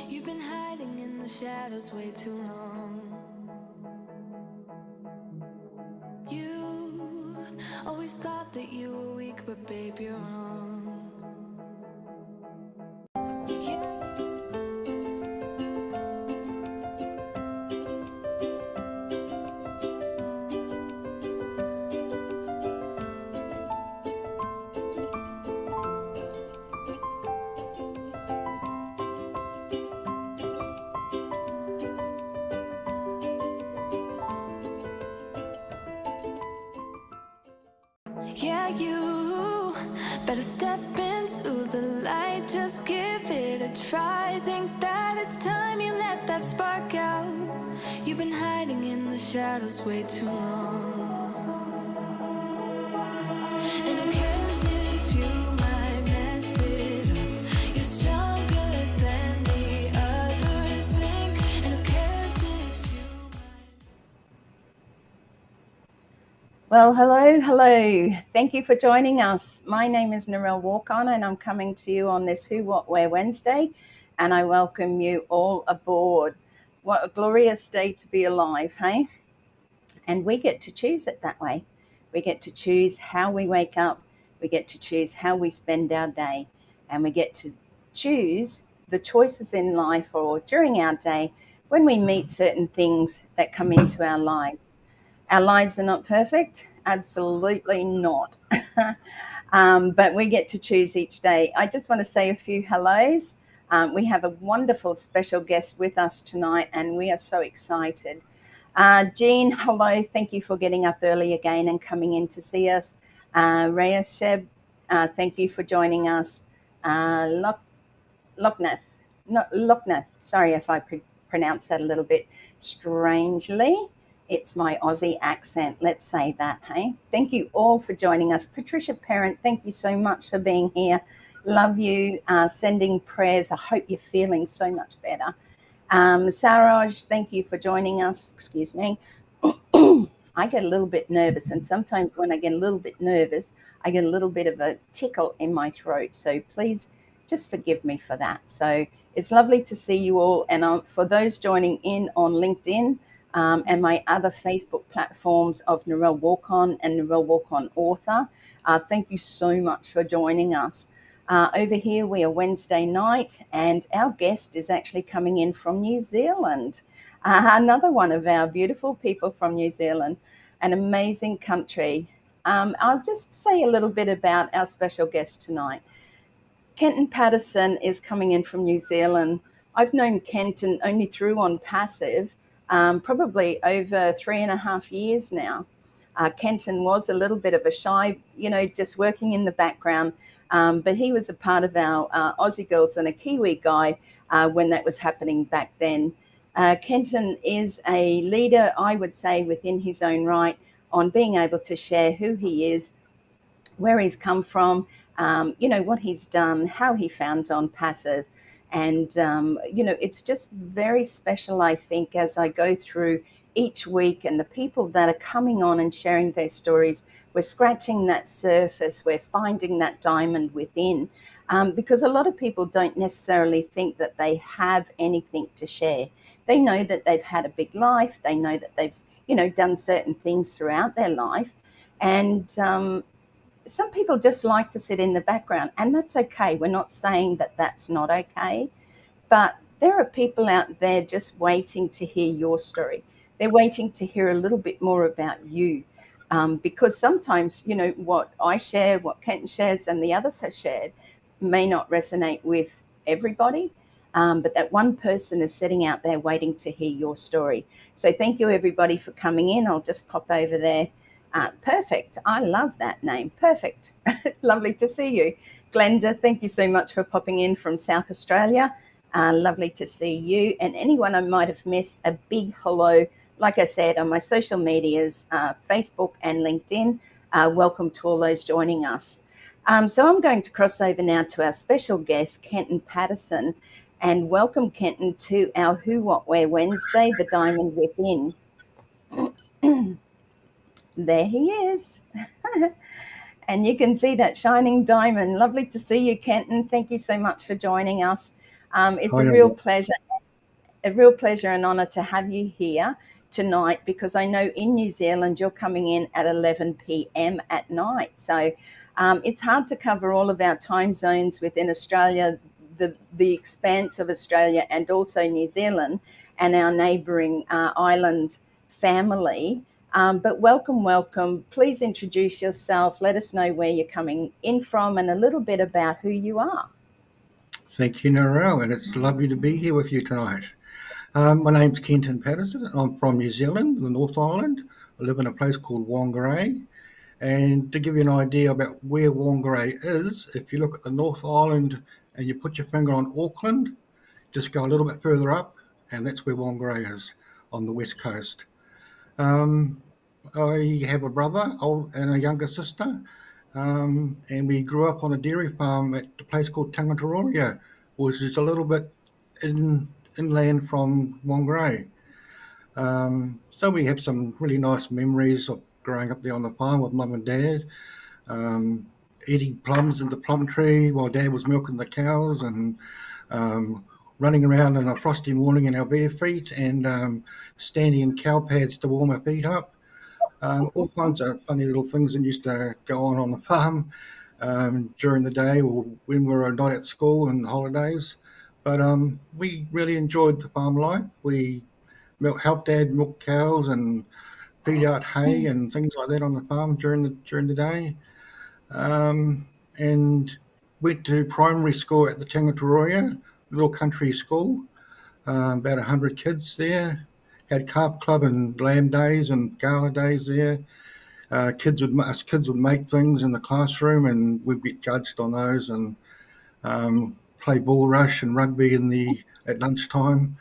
You've been hiding in the shadows way too long. You always thought that you were weak, but babe, you're wrong. Yeah, you better step into the light, just give it a try. Think that it's time you let that spark out. You've been hiding in the shadows way too long. And who cares if you might mess it up? You're stronger than the others think. And who cares if you might... Well, hello. Thank you for joining us. My name is Narelle Warcon, and I'm coming to you on this Who, What, Where Wednesday, and I welcome you all aboard. What a glorious day to be alive, hey? And we get to choose it that way. We get to choose how we wake up. We get to choose how we spend our day, and we get to choose the choices in life or during our day when we meet certain things that come into our lives. Our lives are not perfect, absolutely not. But we get to choose each day. I just want to say a few hellos. We have a wonderful special guest with us tonight, and we are so excited. Jean, hello. Thank you for getting up early again and coming in to see us. Rhea Sheb, thank you for joining us. Locknath, sorry if I pronounced that a little bit strangely. It's my Aussie accent, let's say that, hey? Thank you all for joining us. Patricia Parent, thank you so much for being here. Love you, sending prayers. I hope you're feeling so much better. Saraj, thank you for joining us. Excuse me. I get a little bit nervous, and sometimes when I get a little bit nervous, I get a little bit of a tickle in my throat. So please just forgive me for that. So it's lovely to see you all. And for those joining in on LinkedIn, and my other Facebook platforms of Narelle Warcon and Narelle Warcon Author. Thank you so much for joining us. Over here, we are Wednesday night, and our guest is actually coming in from New Zealand. Another one of our beautiful people from New Zealand, an amazing country. I'll just say a little bit about our special guest tonight. Kenton Patterson is coming in from New Zealand. I've known Kenton only through ONPASSIVE, probably over 3.5 years now. Kenton was a little bit of a shy, just working in the background, but he was a part of our Aussie Girls and a Kiwi Guy when that was happening back then. Kenton is a leader, I would say, within his own right on being able to share who he is, where he's come from, what he's done, how he found ONPASSIVE. And, it's just very special, I think, as I go through each week and the people that are coming on and sharing their stories, we're scratching that surface, we're finding that diamond within, because a lot of people don't necessarily think that they have anything to share. They know that they've had a big life. They know that they've, done certain things throughout their life. And some people just like to sit in the background, and that's okay. We're not saying that that's not okay, but there are people out there just waiting to hear your story. They're waiting to hear a little bit more about you, because sometimes, what I share, what Kenton shares, and the others have shared may not resonate with everybody, but that one person is sitting out there waiting to hear your story. So thank you, everybody, for coming in. I'll just pop over there. Perfect. I love that name. Perfect. Lovely to see you. Glenda, thank you so much for popping in from South Australia. Lovely to see you. And anyone I might have missed, a big hello. Like I said, on my social medias, Facebook and LinkedIn, welcome to all those joining us. So I'm going to cross over now to our special guest, Kenton Patterson, and welcome Kenton to our Who, What, Where Wednesday, The Diamond Within. There he is. And you can see that shining diamond. Lovely to see you, Kenton. Thank you so much for joining us. It's a real pleasure and honour to have you here tonight, because I know in New Zealand you're coming in at 11 p.m. at night. So it's hard to cover all of our time zones within Australia, the expanse of Australia, and also New Zealand and our neighbouring island family. But welcome. Please introduce yourself. Let us know where you're coming in from and a little bit about who you are. Thank you, Narelle, and it's lovely to be here with you tonight. My name's Kenton Patterson. I'm from New Zealand, the North Island. I live in a place called Whangarei. And to give you an idea about where Whangarei is, if you look at the North Island and you put your finger on Auckland, just go a little bit further up, and that's where Whangarei is, on the west coast. I have a brother and a younger sister, and we grew up on a dairy farm at a place called Tangatororia, which is a little bit inland from Whangarei. So we have some really nice memories of growing up there on the farm with mum and dad, eating plums in the plum tree while dad was milking the cows, and running around on a frosty morning in our bare feet, and standing in cow pads to warm our feet up. All kinds of funny little things that used to go on the farm during the day, or when we were not at school and holidays. But we really enjoyed the farm life. We helped Dad milk cows and feed out hay and things like that on the farm during the day. And went to primary school at the Tangatoroia, little country school. About 100 kids there. Had carp club and lamb days and gala days there. Kids would make things in the classroom, and we'd get judged on those, and play ball rush and rugby at lunchtime.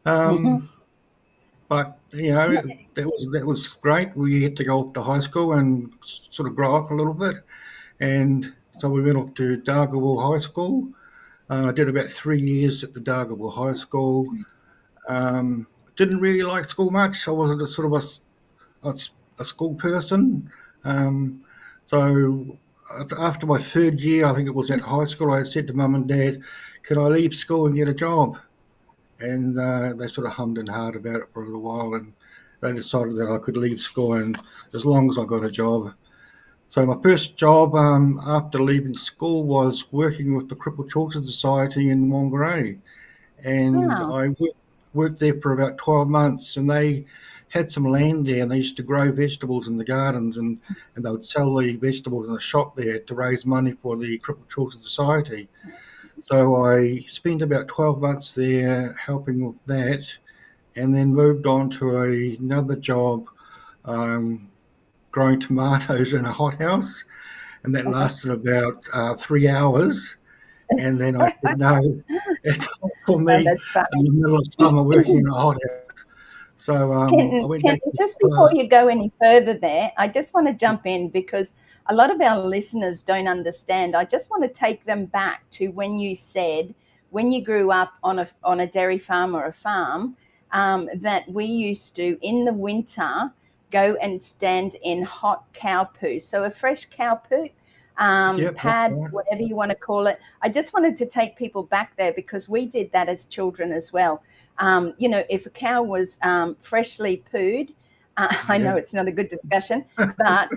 But that was great. We had to go up to high school and sort of grow up a little bit, and so we went up to Dargaville High School. I did about 3 years at the Dargaville High School. Didn't really like school much. I wasn't a school person. So after my third year, I think it was at high school, I said to mum and dad, "Can I leave school and get a job?" And they sort of hummed and hawed about it for a little while, and they decided that I could leave school, and as long as I got a job. So my first job after leaving school was working with the Crippled Children's Society in Whangarei, and I worked there for about 12 months, and they had some land there, and they used to grow vegetables in the gardens, and they would sell the vegetables in the shop there to raise money for the Crippled Children's Society. So I spent about 12 months there helping with that, and then moved on to another job growing tomatoes in a hothouse, and that lasted about 3 hours. And then I said, no, it's not for me in the middle of summer working in a hothouse. So I went back. Just before you go any further there, I just want to jump in, because a lot of our listeners don't understand. I just want to take them back to when you said, when you grew up on a dairy farm or a farm, that we used to, in the winter, go and stand in hot cow poo. So a fresh cow poo, pad, whatever you want to call it. I just wanted to take people back there, because we did that as children as well. If a cow was freshly pooed, I know it's not a good discussion, but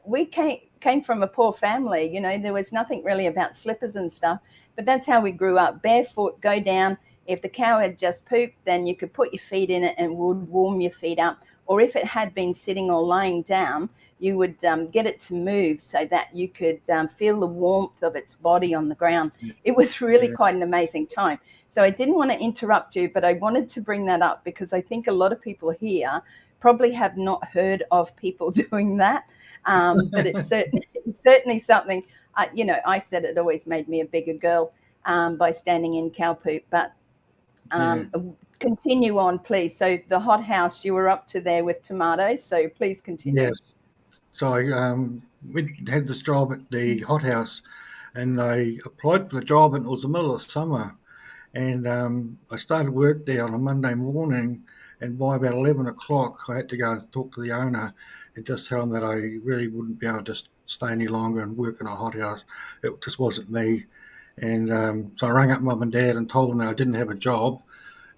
we came from a poor family. There was nothing really about slippers and stuff, but that's how we grew up. Barefoot, go down. If the cow had just pooped, then you could put your feet in it and would warm your feet up. Or if it had been sitting or lying down, you would get it to move so that you could feel the warmth of its body on the ground. It was really quite an amazing time. So I didn't want to interrupt you, but I wanted to bring that up, because I think a lot of people here probably have not heard of people doing that. But it's certainly something, I said it always made me a bigger girl by standing in cow poop. But continue on, please. So the hothouse, you were up to there with tomatoes, so please continue. Yes. So we had this job at the hothouse, and I applied for the job, and it was the middle of summer. And I started work there on a Monday morning, and by about 11 o'clock, I had to go and talk to the owner and just tell him that I really wouldn't be able to stay any longer and work in a hothouse. It just wasn't me. And so I rang up Mum and Dad and told them that I didn't have a job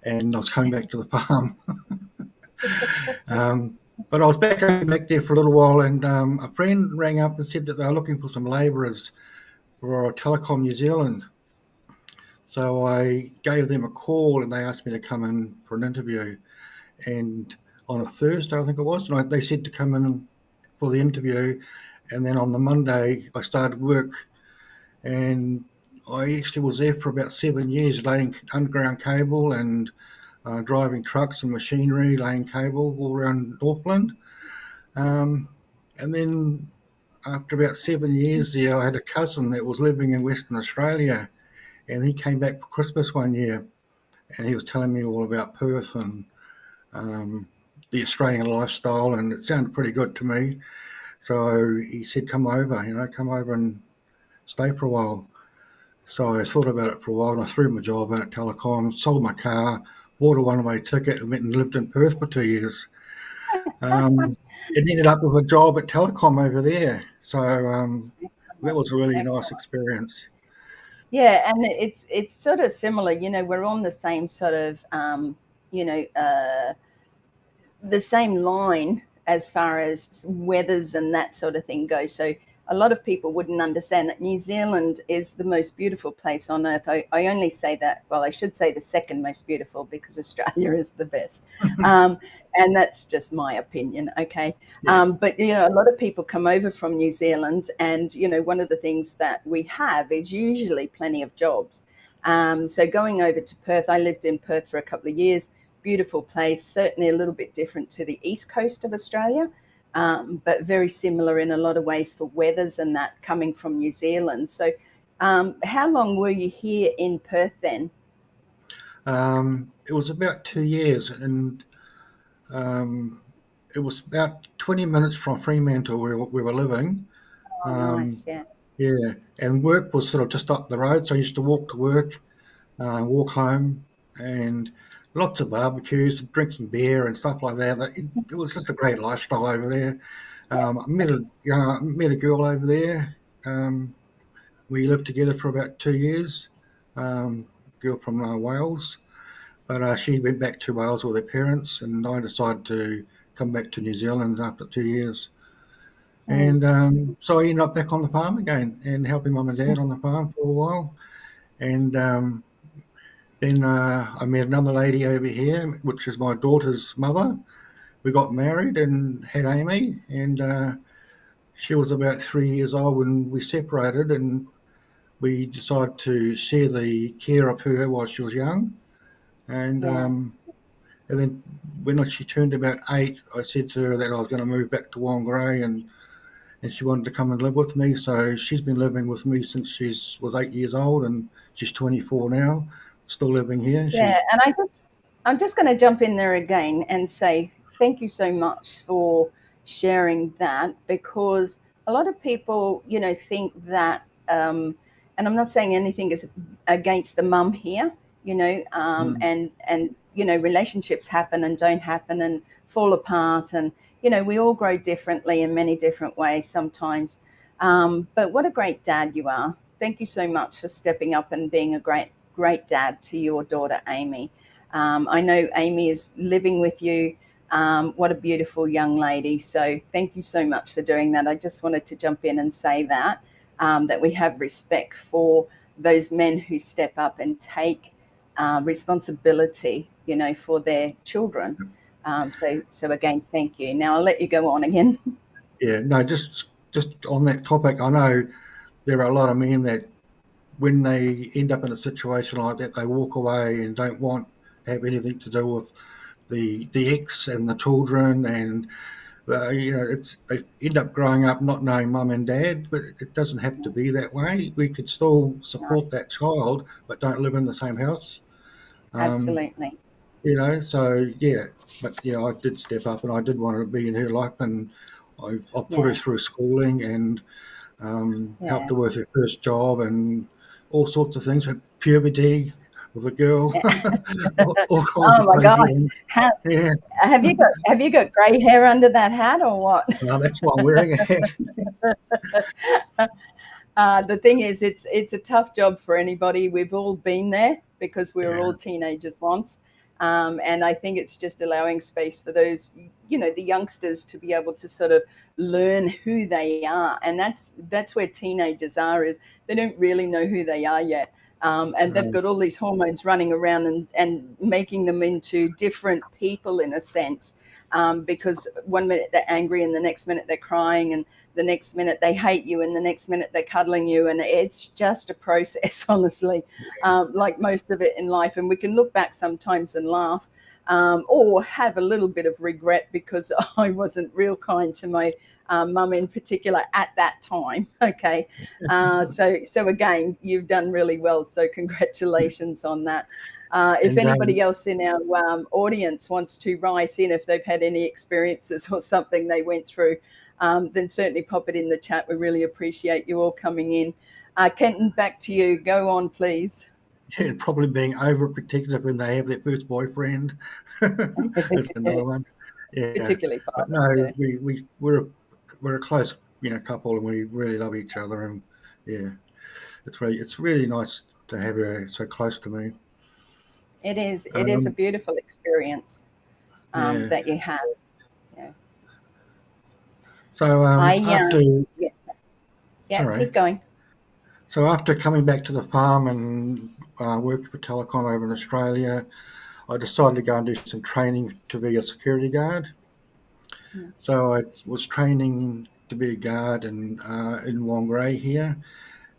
and I was coming back to the farm. But I was back there for a little while, and a friend rang up and said that they were looking for some labourers for Telecom New Zealand. So I gave them a call and they asked me to come in for an interview. And on a Thursday, I think it was, and they said to come in for the interview. And then on the Monday, I started work. And I actually was there for about 7 years, laying underground cable and driving trucks and machinery, laying cable all around Northland. And then after about 7 years there, I had a cousin that was living in Western Australia, and he came back for Christmas one year, and he was telling me all about Perth and the Australian lifestyle, and it sounded pretty good to me. So he said, come over and stay for a while. So I thought about it for a while, and I threw my job in at Telecom, sold my car, bought a one-way ticket, and went and lived in Perth for 2 years. It ended up with a job at Telecom over there. So that was a really nice experience. Yeah, and it's sort of similar. We're on the same sort of, the same line as far as weathers and that sort of thing goes. So a lot of people wouldn't understand that New Zealand is the most beautiful place on earth. I only say that, well, I should say the second most beautiful, because Australia is the best. And that's just my opinion, okay? Yeah. But, a lot of people come over from New Zealand, and, one of the things that we have is usually plenty of jobs. So going over to Perth, I lived in Perth for a couple of years, beautiful place, certainly a little bit different to the east coast of Australia. But very similar in a lot of ways for weathers and that, coming from New Zealand. So how long were you here in Perth then? It was about 2 years, and it was about 20 minutes from Fremantle where we were living. Nice, yeah. Yeah, and work was sort of just up the road, so I used to walk to work, walk home, and lots of barbecues, drinking beer and stuff like that. It was just a great lifestyle over there. I met a girl over there. We lived together for about 2 years. Girl from Wales, but she went back to Wales with her parents, and I decided to come back to New Zealand after 2 years. And so I ended up back on the farm again and helping Mum and Dad on the farm for a while. And then I met another lady over here, which is my daughter's mother. We got married and had Amy, and she was about 3 years old when we separated, and we decided to share the care of her while she was young. And then when she turned about 8, I said to her that I was going to move back to Whangarei, and she wanted to come and live with me. So she's been living with me since she was 8 years old, and she's 24 now, still living here. Yeah, and I'm just going to jump in there again and say thank you so much for sharing that, because a lot of people, think that, and I'm not saying anything is against the mum here, and relationships happen and don't happen and fall apart, and we all grow differently in many different ways sometimes. But what a great dad you are. Thank you so much for stepping up and being a great dad to your daughter, Amy. I know Amy is living with you. What a beautiful young lady. So thank you so much for doing that. I just wanted to jump in and say that we have respect for those men who step up and take responsibility, for their children. So again, thank you. Now I'll let you go on again. Yeah, no, just on that topic, I know there are a lot of men that when they end up in a situation like that, they walk away and don't want to have anything to do with the ex and the children, and they end up growing up not knowing mum and dad. But it doesn't have to be that way. We could still support that child, but don't live in the same house. Absolutely. So yeah, but I did step up, and I did want to be in her life, and I put her through schooling and helped her with her first job and all sorts of things. Had puberty with a girl, all kinds oh my gosh! Yeah. Have you got grey hair under that hat or what? No, that's why I'm wearing a hat. The thing is, it's a tough job for anybody. We've all been there because we were Yeah. all teenagers once. And I think it's just allowing space for those, the youngsters to be able to sort of learn who they are. And that's where teenagers are, is they don't really know who they are yet. And they've got all these hormones running around and making them into different people in a sense. Because one minute they're angry and the next minute they're crying, and the next minute they hate you and the next minute they're cuddling you. And it's just a process, honestly, like most of it in life. And we can look back sometimes and laugh, or have a little bit of regret because I wasn't real kind to my mum in particular at that time. Okay. So again, you've done really well. So congratulations on that. If And anybody else in our audience wants to write in, if they've had any experiences or something they went through, then certainly pop it in the chat. We really appreciate you all coming in. Kenton, back to you. Go on, please. and probably being overprotective when they have their first boyfriend. That's another one. Yeah. Particularly But fathers. no, we're a close couple, and we really love each other. And yeah, it's really nice to have her so close to me. It is a beautiful experience Yeah. that you have. Yeah. So after Yes. Yeah, sorry. keep going. So after coming back to the farm and working for Telecom over in Australia, I decided to go and do some training to be a security guard. Mm. So I was training to be a guard in Wongarei here,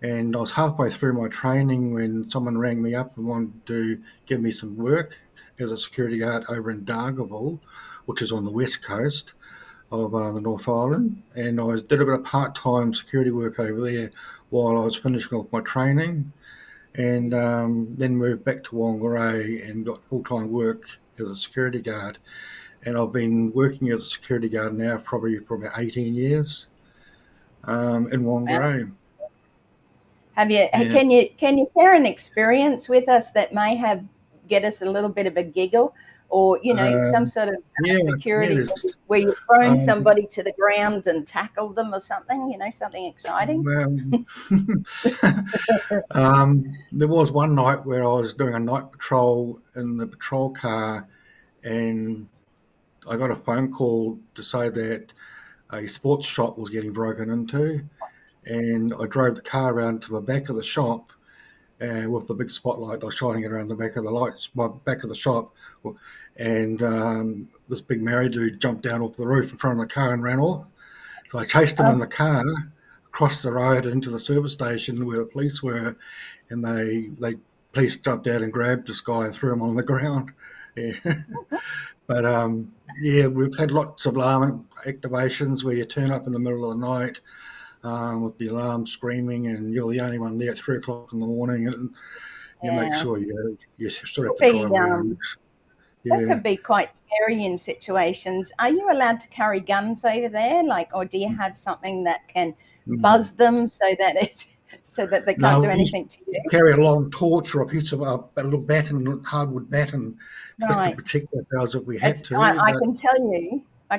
and I was halfway through my training when someone rang me up and wanted to give me some work as a security guard over in Dargaville, which is on the west coast of the North Island, and I did a bit of part-time security work over there while I was finishing off my training, and then moved back to Wongarei and got full-time work as a security guard. And I've been working as a security guard now probably for about 18 years in Wongarei. Wow. Have you? Yeah. Can you share an experience with us that may have get us a little bit of a giggle, or some sort of security where you've thrown somebody to the ground and tackled them or something? Something exciting. There was one night where I was doing a night patrol in the patrol car, and I got a phone call to say that a sports shop was getting broken into, and I drove the car around to the back of the shop, and with the big spotlight, I was shining it around the back of the shop, and this big married dude jumped down off the roof in front of the car and ran off. So I chased him in the car, across the road into the service station where the police were, and the police jumped out and grabbed this guy and threw him on the ground. Yeah. But we've had lots of alarm activations where you turn up in the middle of the night with the alarm screaming, and you're the only one there at 3 o'clock in the morning, and you make sure you sort of have to drive around. That could be quite scary in situations. Are you allowed to carry guns over there, or do you have something that can buzz them so that they can't do anything to you? Carry a long torch or a piece of a little batten, hardwood batten, just to protect ourselves if we had to. I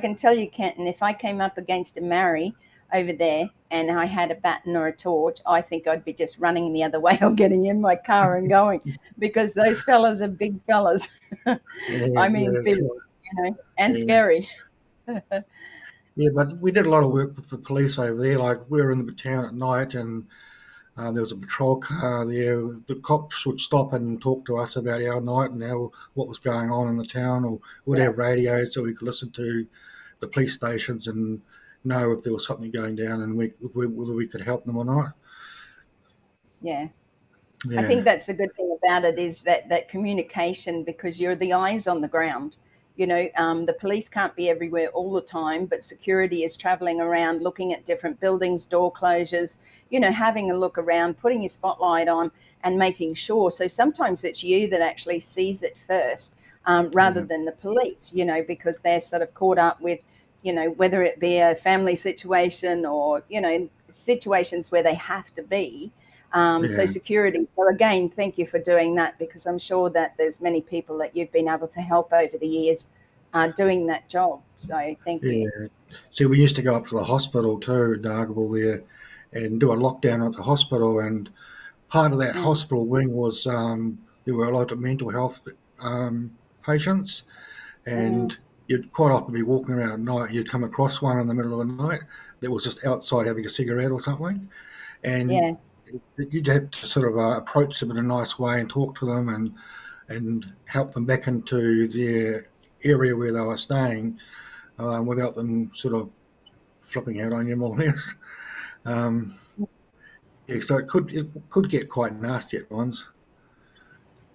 can tell you, Kenton, if I came up against a Maori over there and I had a baton or a torch, I think I'd be just running the other way or getting in my car and going, because those fellas are big fellas. Big, and scary. Yeah, but we did a lot of work with the police over there. Like, we were in the town at night, and there was a patrol car there. The cops would stop and talk to us about our night and what was going on in the town, or would have radios so we could listen to the police stations and know if there was something going down and whether we could help them or not. Yeah. I think that's the good thing about it, is that communication, because you're the eyes on the ground. The police can't be everywhere all the time, but security is traveling around, looking at different buildings, door closures, having a look around, putting your spotlight on and making sure. So sometimes it's you that actually sees it first, rather than the police, because they're sort of caught up with, whether it be a family situation or, situations where they have to be. So security. So again, thank you for doing that, because I'm sure that there's many people that you've been able to help over the years. doing that job. So thank you. Yeah. See, we used to go up to the hospital too, Dargaville there, and do a lockdown at the hospital. And part of that hospital wing was there were a lot of mental health patients, and you'd quite often be walking around at night. You'd come across one in the middle of the night that was just outside having a cigarette or something, and you'd have to sort of approach them in a nice way and talk to them and help them back into their area where they were staying without them sort of flipping out on you more or less. Yeah, so it could get quite nasty at times.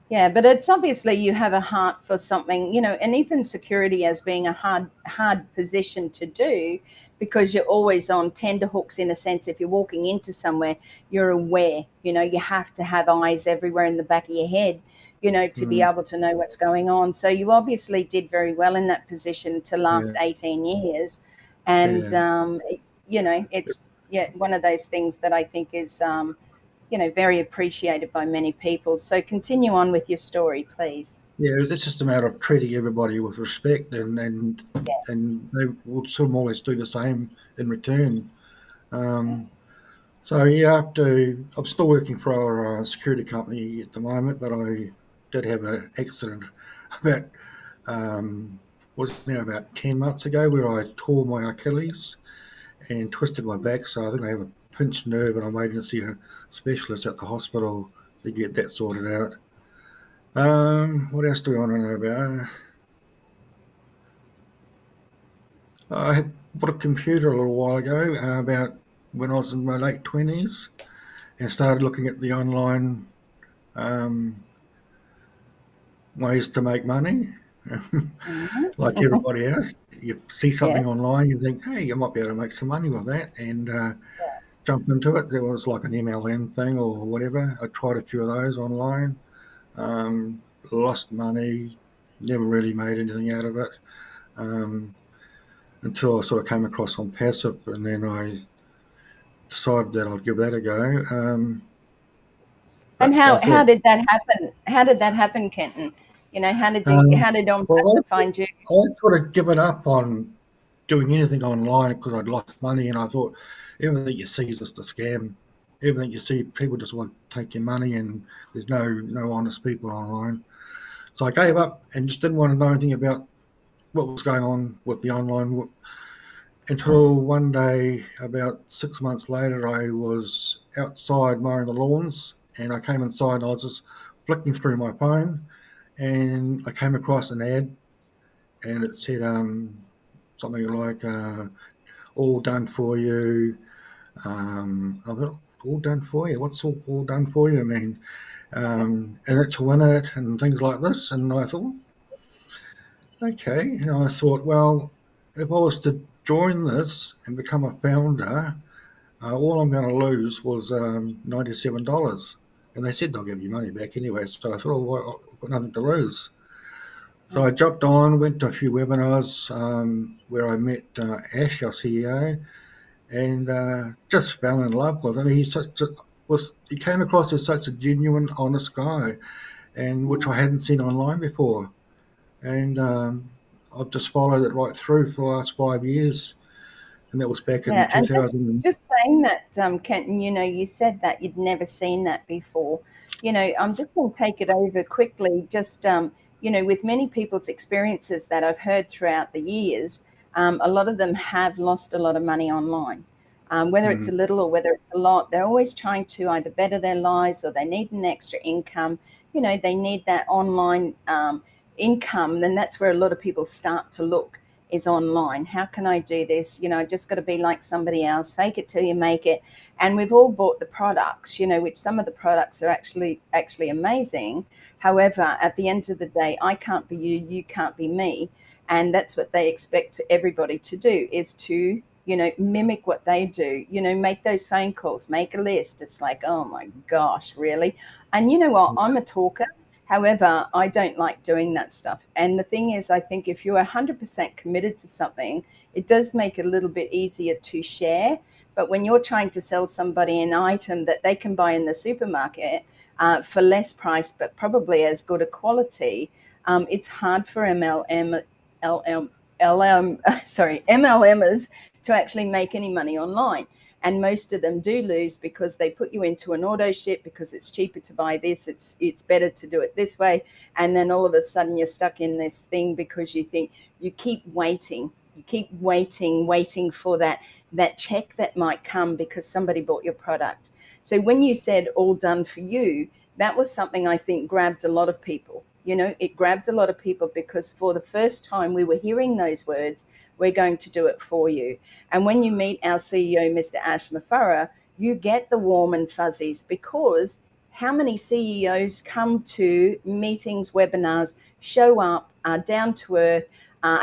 Yeah, but it's obviously you have a heart for something, you know, and even security as being a hard position to do, because you're always on tenterhooks in a sense. If you're walking into somewhere, you're aware, you know, you have to have eyes everywhere in the back of your head, you know, to be able to know what's going on. So you obviously did very well in that position to last 18 years. And, you know, it's one of those things that I think is, you know, very appreciated by many people. So continue on with your story, please. Yeah, it's just a matter of treating everybody with respect, and they would sort of more or less do the same in return. So yeah, I'm still working for a security company at the moment, but I did have an accident about was now about 10 months ago where I tore my Achilles and twisted my back. So I think I have a pinched nerve, and I'm waiting to see a specialist at the hospital to get that sorted out. What else do we want to know about? I had bought a computer a little while ago, about when I was in my late 20s, and started looking at the online ways to make money. Like everybody else, you see something online, you think, hey, you might be able to make some money with that, and jump into it. There was like an MLM thing or whatever. I tried a few of those online, lost money, never really made anything out of it, until I sort of came across ONPASSIVE, and then I decided that I'd give that a go. And how did that happen? How did that happen, Kenton? You know, how did ONPASSIVE find you? I sort of given up on doing anything online because I'd lost money, and I thought everything you see is just a scam. Everything you see, people just want to take your money, and there's no honest people online. So I gave up and just didn't want to know anything about what was going on with the online, until one day, about 6 months later, I was outside mowing the lawns, and I came inside and I was just flicking through my phone, and I came across an ad, and it said something like all done for you. I thought, all done for you? What's all done for you? I mean, inittowinit and things like this. And I thought, okay. And I thought, well, if I was to join this and become a founder, all I'm going to lose was $97. And they said they'll give you money back anyway. So I thought, oh, well, I've got nothing to lose. So I jumped on, went to a few webinars where I met Ash, our CEO, and just fell in love with him. He came across as such a genuine, honest guy, and which I hadn't seen online before. And I've just followed it right through for the last 5 years, and that was back in 2000. And just saying that, Kenton, you know, you said that you'd never seen that before. You know, I'm just going to take it over quickly. Just you know, with many people's experiences that I've heard throughout the years, a lot of them have lost a lot of money online. Whether it's a little or whether it's a lot, they're always trying to either better their lives, or they need an extra income. You know, they need that online income. Then that's where a lot of people start to look, is online. How can I do this? You know, I just got to be like somebody else, fake it till you make it. And we've all bought the products, you know, which some of the products are actually amazing. However, at the end of the day, I can't be you, you can't be me. And that's what they expect everybody to do, is to, you know, mimic what they do, you know, make those phone calls, make a list. It's like, oh my gosh, really? And you know what? I'm a talker. However, I don't like doing that stuff. And the thing is, I think if you're 100% committed to something, it does make it a little bit easier to share. But when you're trying to sell somebody an item that they can buy in the supermarket for less price, but probably as good a quality, it's hard for MLMers to actually make any money online. And most of them do lose because they put you into an auto ship because it's cheaper to buy this, it's better to do it this way. And then all of a sudden you're stuck in this thing because you think you keep waiting for that check that might come because somebody bought your product. So when you said all done for you, that was something I think grabbed a lot of people. It grabbed a lot of people because for the first time we were hearing those words, we're going to do it for you. And when you meet our CEO, Mr. AshMufareh, you get the warm and fuzzies because how many CEOs come to meetings, webinars, show up, are down to earth,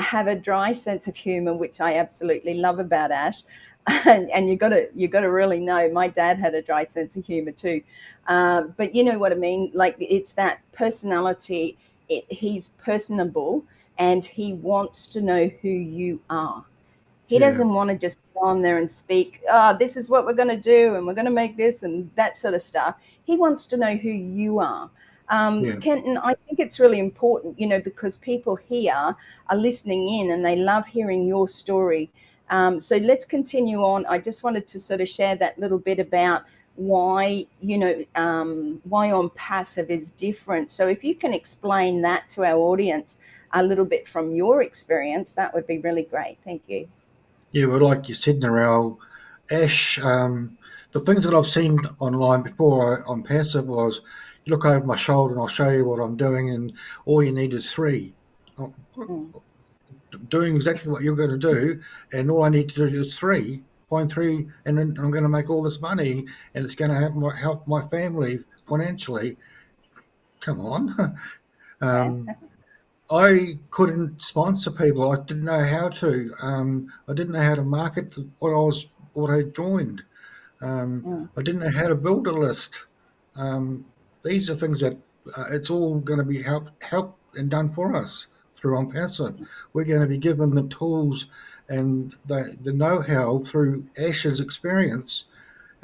have a dry sense of humor, which I absolutely love about Ash. And you got to really know, my dad had a dry sense of humor too. But you know what I mean? Like, it's that personality. He's personable and he wants to know who you are. He doesn't want to just go on there and speak, this is what we're going to do and we're going to make this and that sort of stuff. He wants to know who you are. Kenton, I think it's really important, because people here are listening in and they love hearing your story. So let's continue on. I just wanted to sort of share that little bit about why ONPASSIVE is different. So if you can explain that to our audience a little bit from your experience, that would be really great. Thank you. Yeah, well, like you said, Narelle, Ash, the things that I've seen online before on Passive was, you look over my shoulder and I'll show you what I'm doing, and all you need is 3. Doing exactly what you're going to do, and all I need to do is 3, find 3, and then I'm going to make all this money, and it's going to help my family financially. Come on. I couldn't sponsor people. I didn't know how to. I didn't know how to market what I joined. I didn't know how to build a list. These are things that it's all going to be helped and done for us through ONPASSIVE. We're going to be given the tools and the know-how through Ash's experience,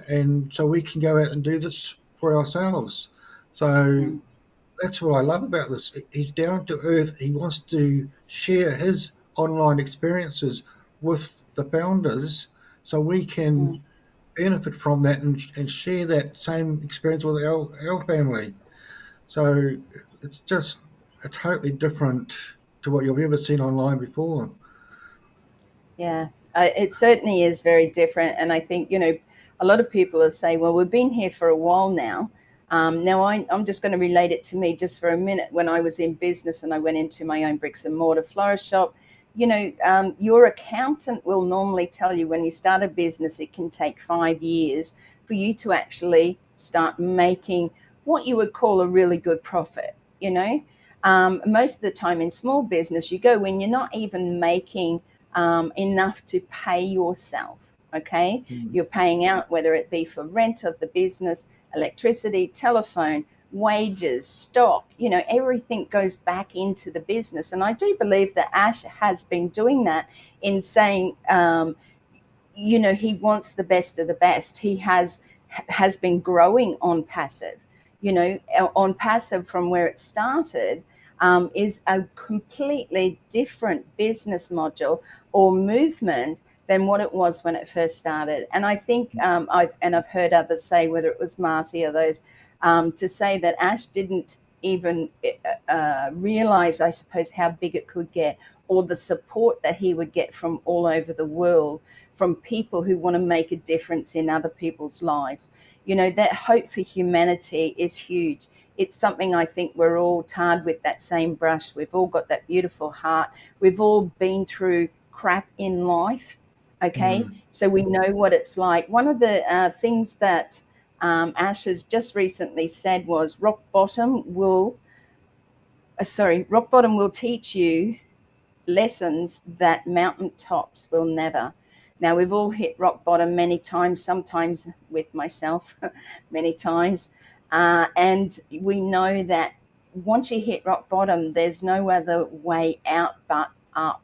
and so we can go out and do this for ourselves. So that's what I love about this. He's down to earth. He wants to share his online experiences with the founders so we can benefit from that and share that same experience with our family. So it's just a totally different to what you've ever seen online before. Yeah, it certainly is very different. And I think, a lot of people will say, well, we've been here for a while now. Now, I'm just going to relate it to me just for a minute. When I was in business and I went into my own bricks and mortar florist shop, your accountant will normally tell you when you start a business, it can take 5 years for you to actually start making what you would call a really good profit. Most of the time in small business, you go when you're not even making enough to pay yourself. Okay, you're paying out, whether it be for rent of the business, electricity, telephone, wages, stock, everything goes back into the business. And I do believe that Ash has been doing that in saying, he wants the best of the best. He has been growing ONPASSIVE. ONPASSIVE from where it started is a completely different business module or movement than what it was when it first started. And I think I've heard others say, whether it was Marty or those, to say that Ash didn't even realize, I suppose, how big it could get, or the support that he would get from all over the world, from people who want to make a difference in other people's lives. That hope for humanity is huge. It's something I think we're all tarred with that same brush. We've all got that beautiful heart. We've all been through crap in life. Okay, so we know what it's like. One of the things that Ash has just recently said was rock bottom will teach you lessons that mountaintops will never. Now, we've all hit rock bottom many times, sometimes with myself, many times. And we know that once you hit rock bottom, there's no other way out but up.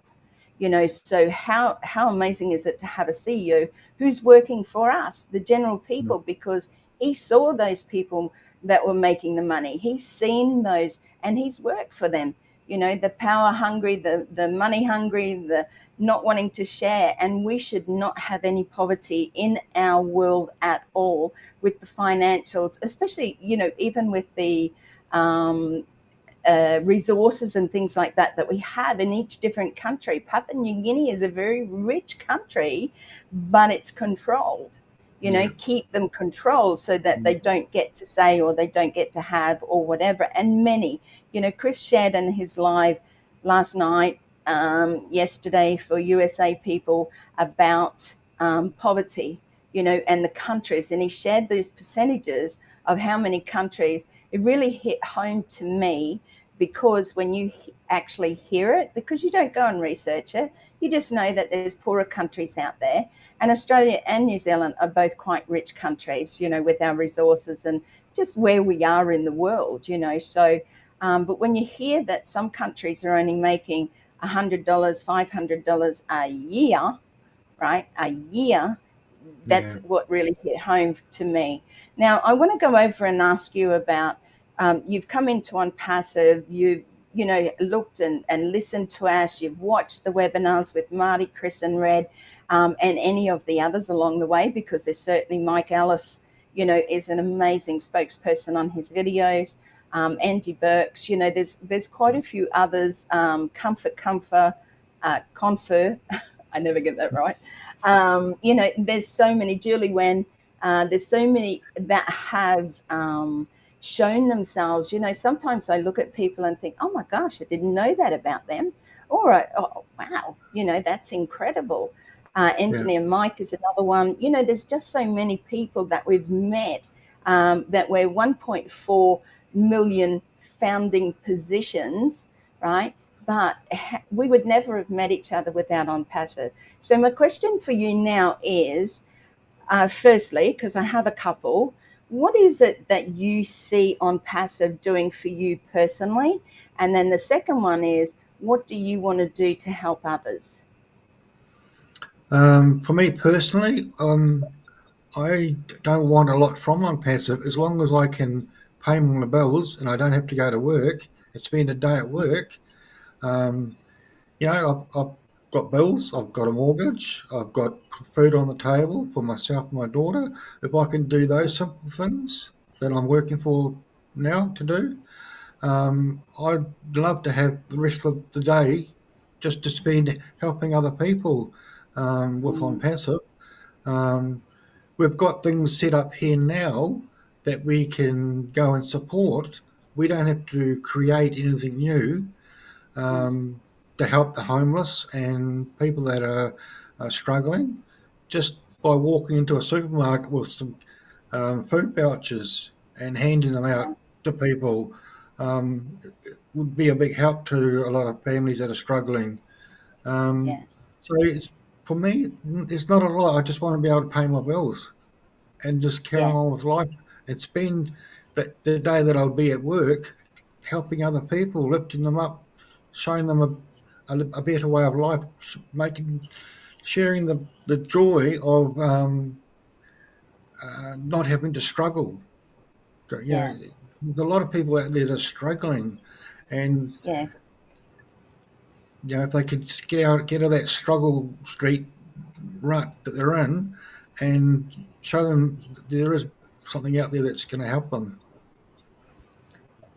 So how amazing is it to have a CEO who's working for us, the general people, because he saw those people that were making the money. He's seen those and he's worked for them. you know, the power hungry, the money hungry, the not wanting to share. And we should not have any poverty in our world at all with the financials, especially, you know, even with the resources and things like that we have in each different country. Papua New Guinea is a very rich country, but it's controlled. You know, keep them controlled so that they don't get to say, or they don't get to have, or whatever. And many, you know, Chris shared in his live last night, yesterday for USA people about poverty, you know, and the countries. And he shared these percentages of how many countries. It really hit home to me, because when you actually hear it, because you don't go and research it, you just know that there's poorer countries out there. And Australia and New Zealand are both quite rich countries, you know, with our resources and just where we are in the world, you know. So, but when you hear that some countries are only making $100, $500 a year, right? A year, that's what really hit home to me. Now, I want to go over and ask you about, you've come into ONPASSIVE, you know, looked and listened to Ash, you've watched the webinars with Marty, Chris and Red, and any of the others along the way, because there's certainly Mike Ellis, you know, is an amazing spokesperson on his videos. Andy Burks, you know, there's quite a few others, Confer, I never get that right. You know, there's so many, Julie Wen, there's so many that have shown themselves. You know, sometimes I look at people and think, oh my gosh, I didn't know that about them. Or, oh, wow, you know, that's incredible. Engineer Mike is another one. You know, there's just so many people that we've met, that we're 1.4 million founding positions, right? But we would never have met each other without ONPASSIVE. So my question for you now is, firstly, because I have a couple, what is it that you see ONPASSIVE doing for you personally? And then the second one is, what do you want to do to help others? For me personally, I don't want a lot from ONPASSIVE as long as I can pay my bills and I don't have to go to work and spend a day at work. You know, I've got bills, I've got a mortgage, I've got food on the table for myself and my daughter. If I can do those simple things that I'm working for now to do, I'd love to have the rest of the day just to spend helping other people with ONPASSIVE. We've got things set up here now that we can go and support. We don't have to create anything new to help the homeless and people that are struggling. Just by walking into a supermarket with some food vouchers and handing them out to people would be a big help to a lot of families that are struggling. So for me, it's not a lot. I just want to be able to pay my bills and just carry on with life and spend the day that I'll be at work helping other people, lifting them up, showing them a better way of life, sharing the joy of not having to struggle. You know, there's a lot of people out there that are struggling, and you know, if they could just get out of that struggle street rut that they're in, and show them there is something out there that's going to help them.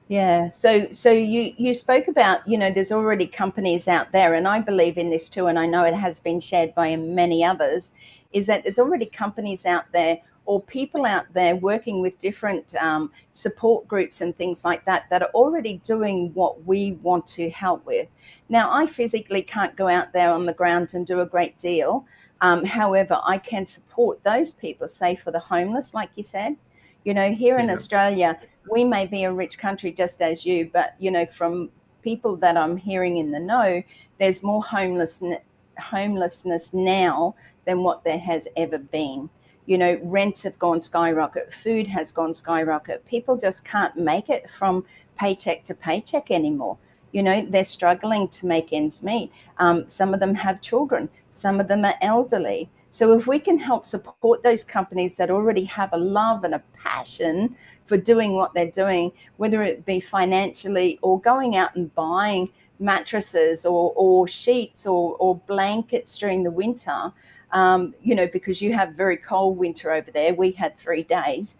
Yeah. So you spoke about, you know, there's already companies out there, and I believe in this too, and I know it has been shared by many others, is that there's already companies out there or people out there working with different support groups and things like that that are already doing what we want to help with. Now, I physically can't go out there on the ground and do a great deal. However, I can support those people, say for the homeless, like you said. You know, here in Australia, we may be a rich country just as you, but, you know, from people that I'm hearing in the know, there's more homelessness now than what there has ever been. You know, rents have gone skyrocket, food has gone skyrocket. People just can't make it from paycheck to paycheck anymore. You know, they're struggling to make ends meet. Some of them have children. Some of them are elderly. So if we can help support those companies that already have a love and a passion for doing what they're doing, whether it be financially or going out and buying mattresses or sheets or blankets during the winter, you know, because you have very cold winter over there. We had 3 days.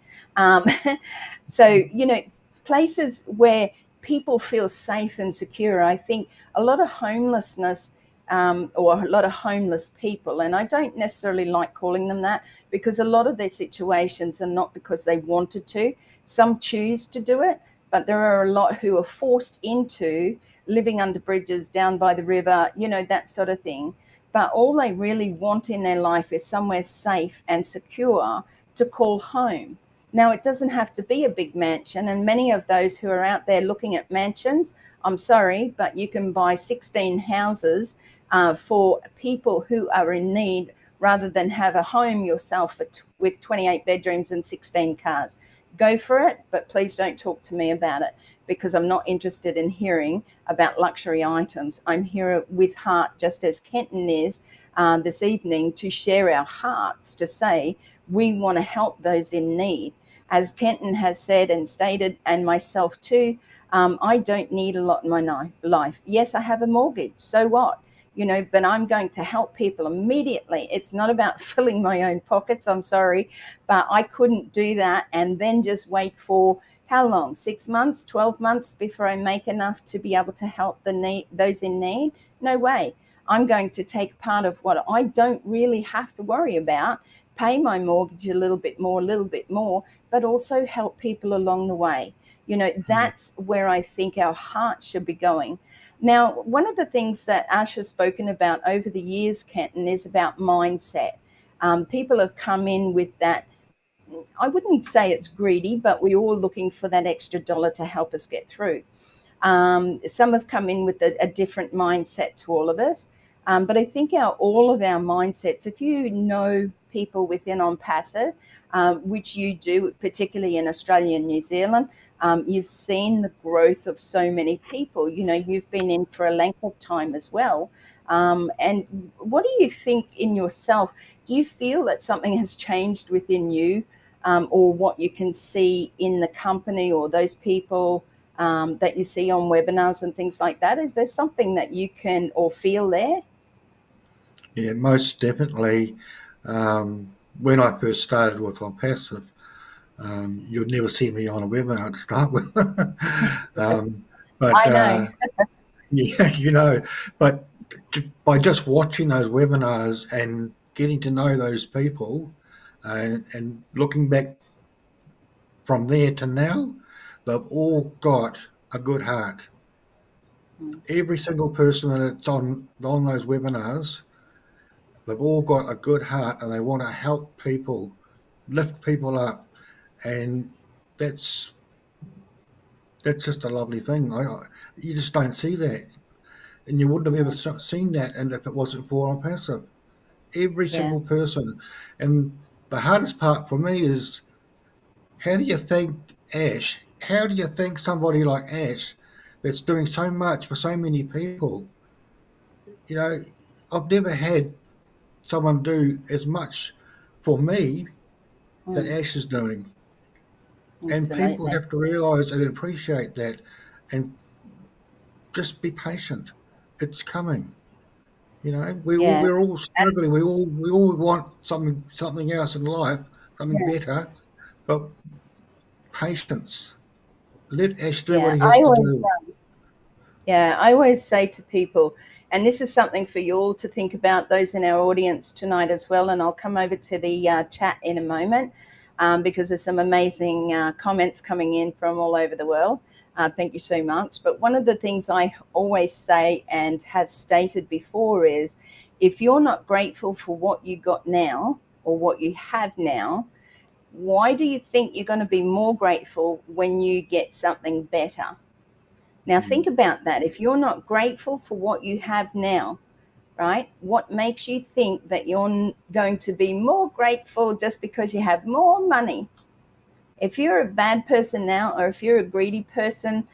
So, you know, places where people feel safe and secure. I think a lot of homelessness or a lot of homeless people, and I don't necessarily like calling them that, because a lot of their situations are not because they wanted to. Some choose to do it, but there are a lot who are forced into living under bridges, down by the river, you know, that sort of thing. But all they really want in their life is somewhere safe and secure to call home. Now, it doesn't have to be a big mansion, and many of those who are out there looking at mansions, I'm sorry, but you can buy 16 houses for people who are in need, rather than have a home yourself with 28 bedrooms and 16 cars. Go for it, but please don't talk to me about it, because I'm not interested in hearing about luxury items. I'm here with heart, just as Kenton is this evening, to share our hearts, to say we want to help those in need. As Kenton has said and stated, and myself too, I don't need a lot in my life. Yes, I have a mortgage, so what? You know, but I'm going to help people immediately. It's not about filling my own pockets, I'm sorry, but I couldn't do that and then just wait for how long? 6 months, 12 months before I make enough to be able to help those in need? No way. I'm going to take part of what I don't really have to worry about, pay my mortgage a little bit more, but also help people along the way. You know, that's where I think our heart should be going. Now, one of the things that Ash has spoken about over the years, Kenton, is about mindset. People have come in with that, I wouldn't say it's greedy, but we're all looking for that extra dollar to help us get through. Some have come in with a different mindset to all of us. But I think all of our mindsets, if you know people within ONPASSIVE, which you do, particularly in Australia and New Zealand, you've seen the growth of so many people. You know, you've been in for a length of time as well. And what do you think in yourself? Do you feel that something has changed within you, or what you can see in the company or those people that you see on webinars and things like that? Is there something that you can or feel there? Yeah, most definitely. When I first started with ONPASSIVE, you'd never see me on a webinar to start with. But I know. yeah, you know, but by just watching those webinars and getting to know those people, and looking back from there to now, they've all got a good heart. Every single person that's on those webinars, they've all got a good heart and they want to help people, lift people up, and that's just a lovely thing. You just don't see that, and you wouldn't have ever seen that, and if it wasn't for ONPASSIVE. Every Yeah. single person. And the hardest part for me is, how do you thank Ash? How do you thank somebody like Ash that's doing so much for so many people? You know, I've never had someone do as much for me that Ash is doing. And people Absolutely. have to realise and appreciate that, and just be patient. It's coming. You know, Yeah. we're all And struggling. We all want something else in life, something yeah, better, but patience. Let Ash do what yeah. he has to do. I always say to people, and this is something for you all to think about, those in our audience tonight as well. And I'll come over to the chat in a moment, because there's some amazing comments coming in from all over the world. Thank you so much. But one of the things I always say and have stated before is, if you're not grateful for what you got now or what you have now, why do you think you're going to be more grateful when you get something better? Now, think about that. If you're not grateful for what you have now, right, what makes you think that you're going to be more grateful just because you have more money? If you're a bad person now, or if you're a greedy person,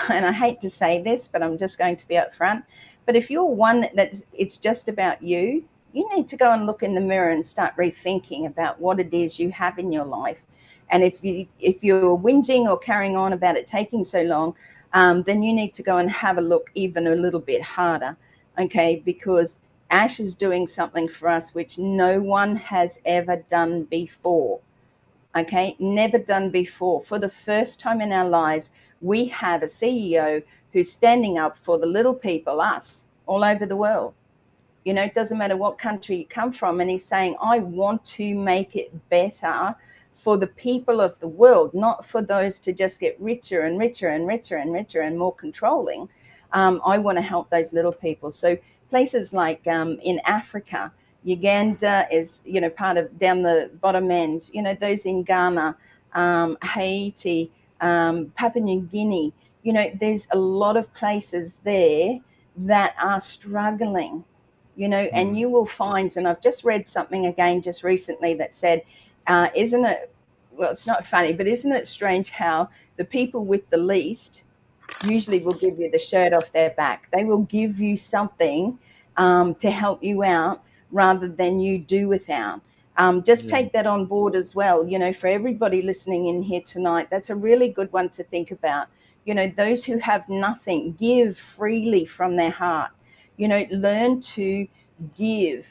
and I hate to say this, but I'm just going to be upfront, but if you're one that's it's just about you, you need to go and look in the mirror and start rethinking about what it is you have in your life. And if you're whinging or carrying on about it taking so long, then you need to go and have a look even a little bit harder, okay? Because Ash is doing something for us which no one has ever done before, okay? Never done before. For the first time in our lives, we have a CEO who's standing up for the little people, us, all over the world. You know, it doesn't matter what country you come from. And he's saying, I want to make it better for the people of the world, not for those to just get richer and richer and richer and richer and more controlling. I want to help those little people. So places like in Africa, Uganda is, you know, part of down the bottom end, you know, those in Ghana, Haiti, Papua New Guinea, you know, there's a lot of places there that are struggling, you know, and you will find, and I've just read something again just recently that said, isn't it, well, it's not funny, but isn't it strange how the people with the least usually will give you the shirt off their back? They will give you something to help you out rather than you do without. Just take that on board as well. You know, for everybody listening in here tonight, that's a really good one to think about. You know, those who have nothing, give freely from their heart. You know, learn to give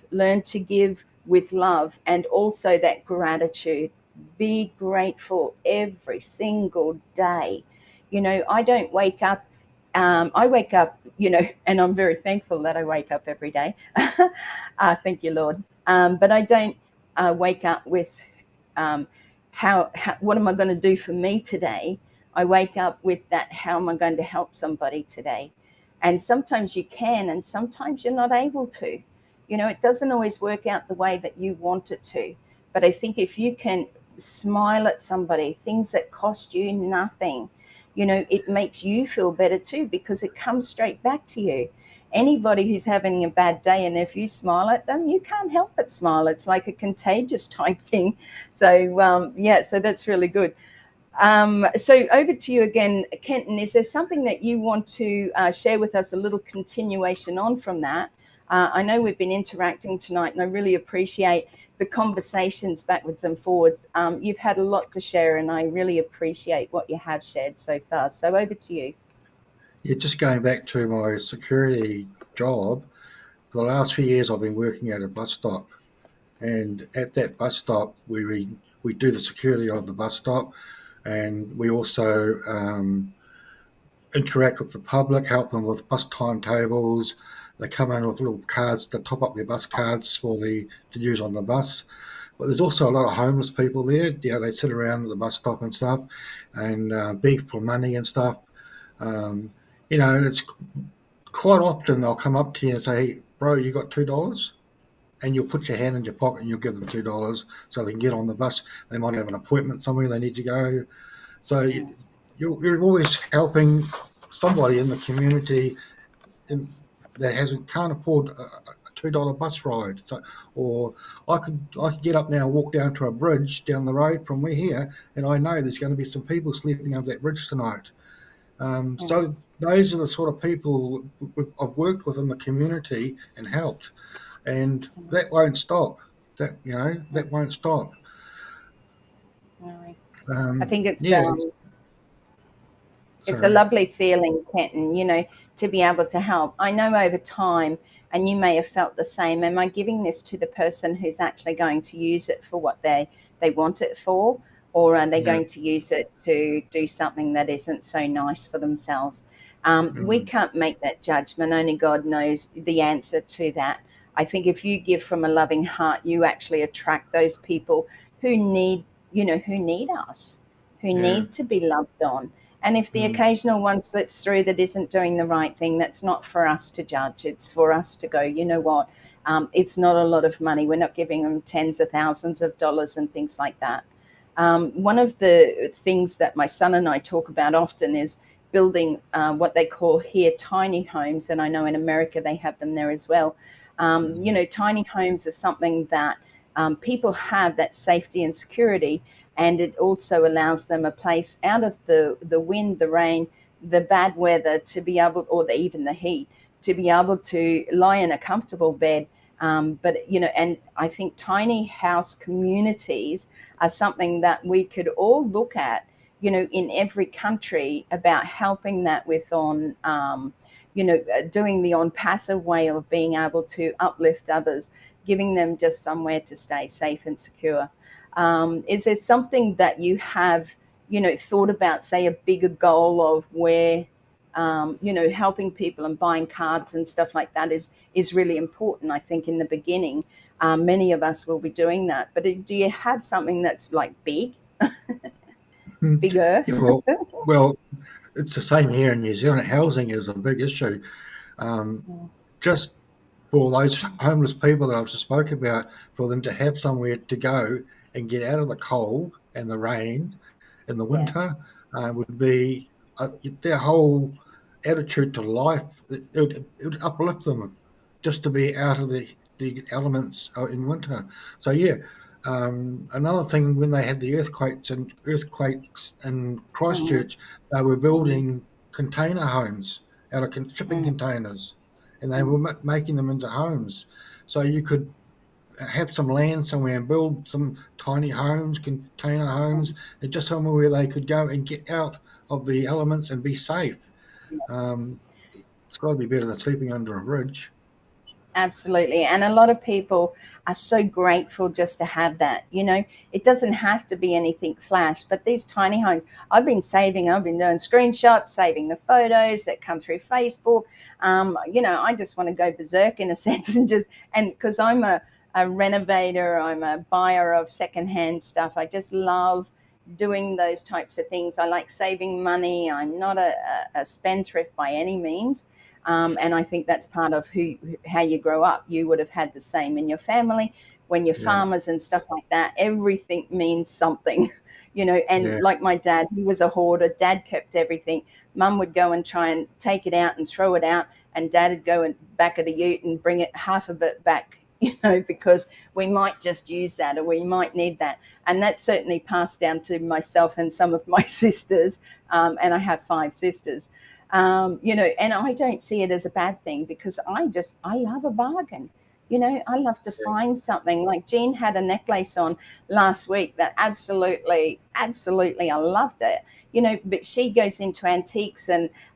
with love, and also that gratitude. Be grateful every single day. You know, I don't wake up, I wake up, you know, and I'm very thankful that I wake up every day. Thank you, Lord. But I don't wake up with how what am I going to do for me today? I wake up with that, how am I going to help somebody today? And sometimes you can, and sometimes you're not able to. You know, it doesn't always work out the way that you want it to. But I think if you can smile at somebody, things that cost you nothing, you know, it makes you feel better too, because it comes straight back to you. Anybody who's having a bad day, and if you smile at them, you can't help but smile. It's like a contagious type thing. So, yeah, so that's really good. So over to you again, Kenton. Is there something that you want to share with us, a little continuation on from that? I know we've been interacting tonight, and I really appreciate the conversations backwards and forwards. You've had a lot to share, and I really appreciate what you have shared so far. So over to you. Yeah, just going back to my security job, for the last few years I've been working at a bus stop, and at that bus stop we do the security of the bus stop, and we also interact with the public, help them with bus timetables. They come in with little cards to top up their bus cards to use on the bus. But there's also a lot of homeless people there. Yeah, they sit around at the bus stop and stuff, and beg for money and stuff. You know, it's quite often they'll come up to you and say, hey, bro, you got $2? And you'll put your hand in your pocket and you'll give them $2 so they can get on the bus. They might have an appointment somewhere they need to go. So you're always helping somebody in the community that can't afford a $2 bus ride. So, or I could get up now and walk down to a bridge down the road from here, and I know there's going to be some people sleeping over that bridge tonight. So those are the sort of people I've worked with in the community and helped, and that won't stop. That won't stop. I think it's Yeah. it's a lovely feeling, Kenton, you know, to be able to help. I know over time, and you may have felt the same, am I giving this to the person who's actually going to use it for what they want it for, or are they going to use it to do something that isn't so nice for themselves? We can't make that judgment. Only God knows the answer to that. I think if you give from a loving heart, you actually attract those people who need us, who need to be loved on. And if the occasional one slips through that isn't doing the right thing, that's not for us to judge. It's for us to go, you know what? It's not a lot of money. We're not giving them tens of thousands of dollars and things like that. One of the things that my son and I talk about often is building what they call here tiny homes. And I know in America they have them there as well. You know, tiny homes are something that people have, that safety and security. And it also allows them a place out of the wind, the rain, the bad weather, to be able, or even the heat, to be able to lie in a comfortable bed But, you know, and I think tiny house communities are something that we could all look at, you know, in every country, about helping that with you know, doing the on passive way of being able to uplift others, giving them just somewhere to stay safe and secure. Is there something that you have, you know, thought about, say, a bigger goal of where, you know, helping people and buying cards and stuff like that is really important? I think in the beginning, many of us will be doing that. But do you have something that's like big, bigger? Yeah, well, it's the same here in New Zealand. Housing is a big issue. Um, just for those homeless people that I've just spoke about, for them to have somewhere to go and get out of the cold and the rain in the Yeah. winter would be their whole attitude to life. It would uplift them just to be out of the elements in winter. So yeah, another thing, when they had the earthquakes in Mm, Christchurch, they were mm, building container homes out of shipping mm, containers, and they were mm. making them into homes. So you could have some land somewhere and build some tiny homes, container homes, and just somewhere where they could go and get out of the elements and be safe. Yes. Um, it's got to be better than sleeping under a bridge. Absolutely. And a lot of people are so grateful just to have that. You know, it doesn't have to be anything flash, but these tiny homes, I've been doing screenshots, saving the photos that come through Facebook. You know, I just want to go berserk in a sense, and because I'm a renovator, I'm a buyer of secondhand stuff. I just love doing those types of things. I like saving money. I'm not a spendthrift by any means. And I think that's part of how you grow up. You would have had the same in your family. When you're Yeah, farmers and stuff like that, everything means something, you know. And yeah, like my dad, he was a hoarder. Dad kept everything. Mum would go and try and take it out and throw it out, and Dad would go in back of the ute and bring it, half of it back, you know, because we might just use that or we might need that. And that's certainly passed down to myself and some of my sisters. And I have 5 sisters. You know, and I don't see it as a bad thing, because I love a bargain. You know, I love to find something. Like Jean had a necklace on last week that absolutely, I loved it. You know, but she goes into antiques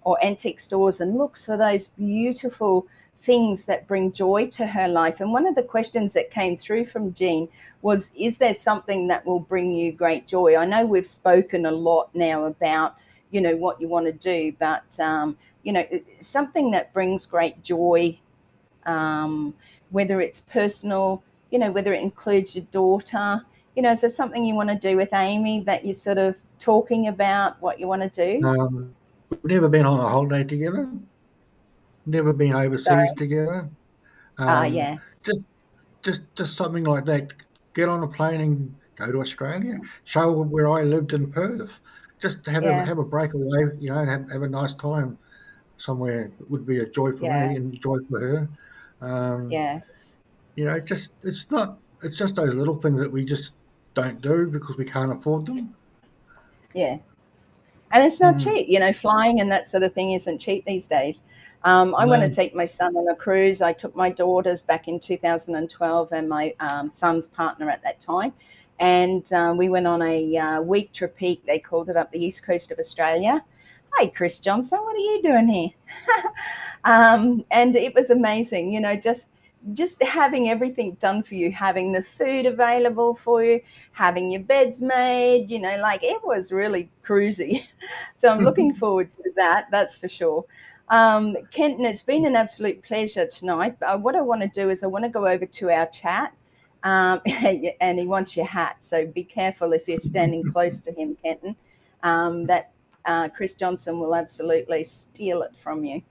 or antique stores and looks for those beautiful things that bring joy to her life. And one of the questions that came through from Jean was, is there something that will bring you great joy? I know we've spoken a lot now about, you know, what you want to do, but you know, something that brings great joy, um, whether it's personal, you know, whether it includes your daughter. You know, is there something you want to do with Amy that you're sort of talking about what you want to do? we've never been on a holiday together. Never been overseas Sorry. together. Um, Yeah. just just something like that. Get on a plane and go to Australia. Show them where I lived in Perth. Just to Yeah. have a breakaway, you know, and have a nice time somewhere. It would be a joy for Yeah. me and joy for her. Um, Yeah. you know, just it's just those little things that we just don't do because we can't afford them. Yeah. And it's not Mm. cheap, you know, flying and that sort of thing isn't cheap these days. I want to No, take my son on a cruise. I took my daughters back in 2012 and my son's partner at that time. And we went on a week trip. They called it, up the east coast of Australia. Hi, Chris Johnson, what are you doing here? And it was amazing, you know, just having everything done for you, having the food available for you, having your beds made, you know, like it was really cruisy. So I'm looking forward to that, that's for sure. Kenton, it's been an absolute pleasure tonight. What I want to do is I want to go over to our chat. And he wants your hat, so be careful if you're standing close to him, Kenton. That Chris Johnson will absolutely steal it from you.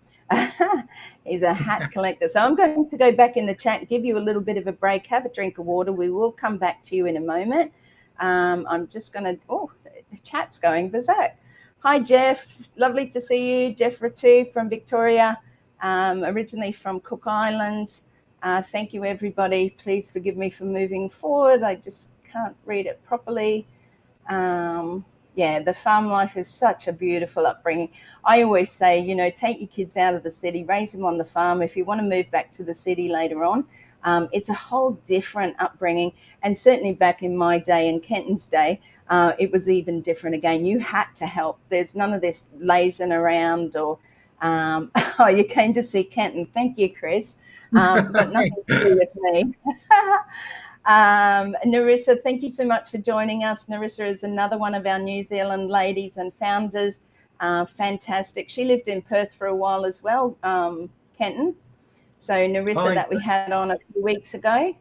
He's a hat collector. So I'm going to go back in the chat, give you a little bit of a break, have a drink of water. We will come back to you in a moment. I'm just going to, the chat's going berserk. Hi, Jeff. Lovely to see you. Jeff Ratu from Victoria, originally from Cook Islands. Thank you, everybody. Please forgive me for moving forward. I just can't read it properly. Yeah, the farm life is such a beautiful upbringing. I always say, you know, take your kids out of the city, raise them on the farm. If you want to move back to the city later on, It's a whole different upbringing. And certainly back in my day, in Kenton's day, it was even different again. You had to help. There's none of this lazing around or, oh, you came to see Kenton. Thank you, Chris. Got nothing to do with me. Narissa, thank you so much for joining us. Narissa is another one of our New Zealand ladies and founders. Fantastic. She lived in Perth for a while as well, Kenton. So Narissa that we had on a few weeks ago.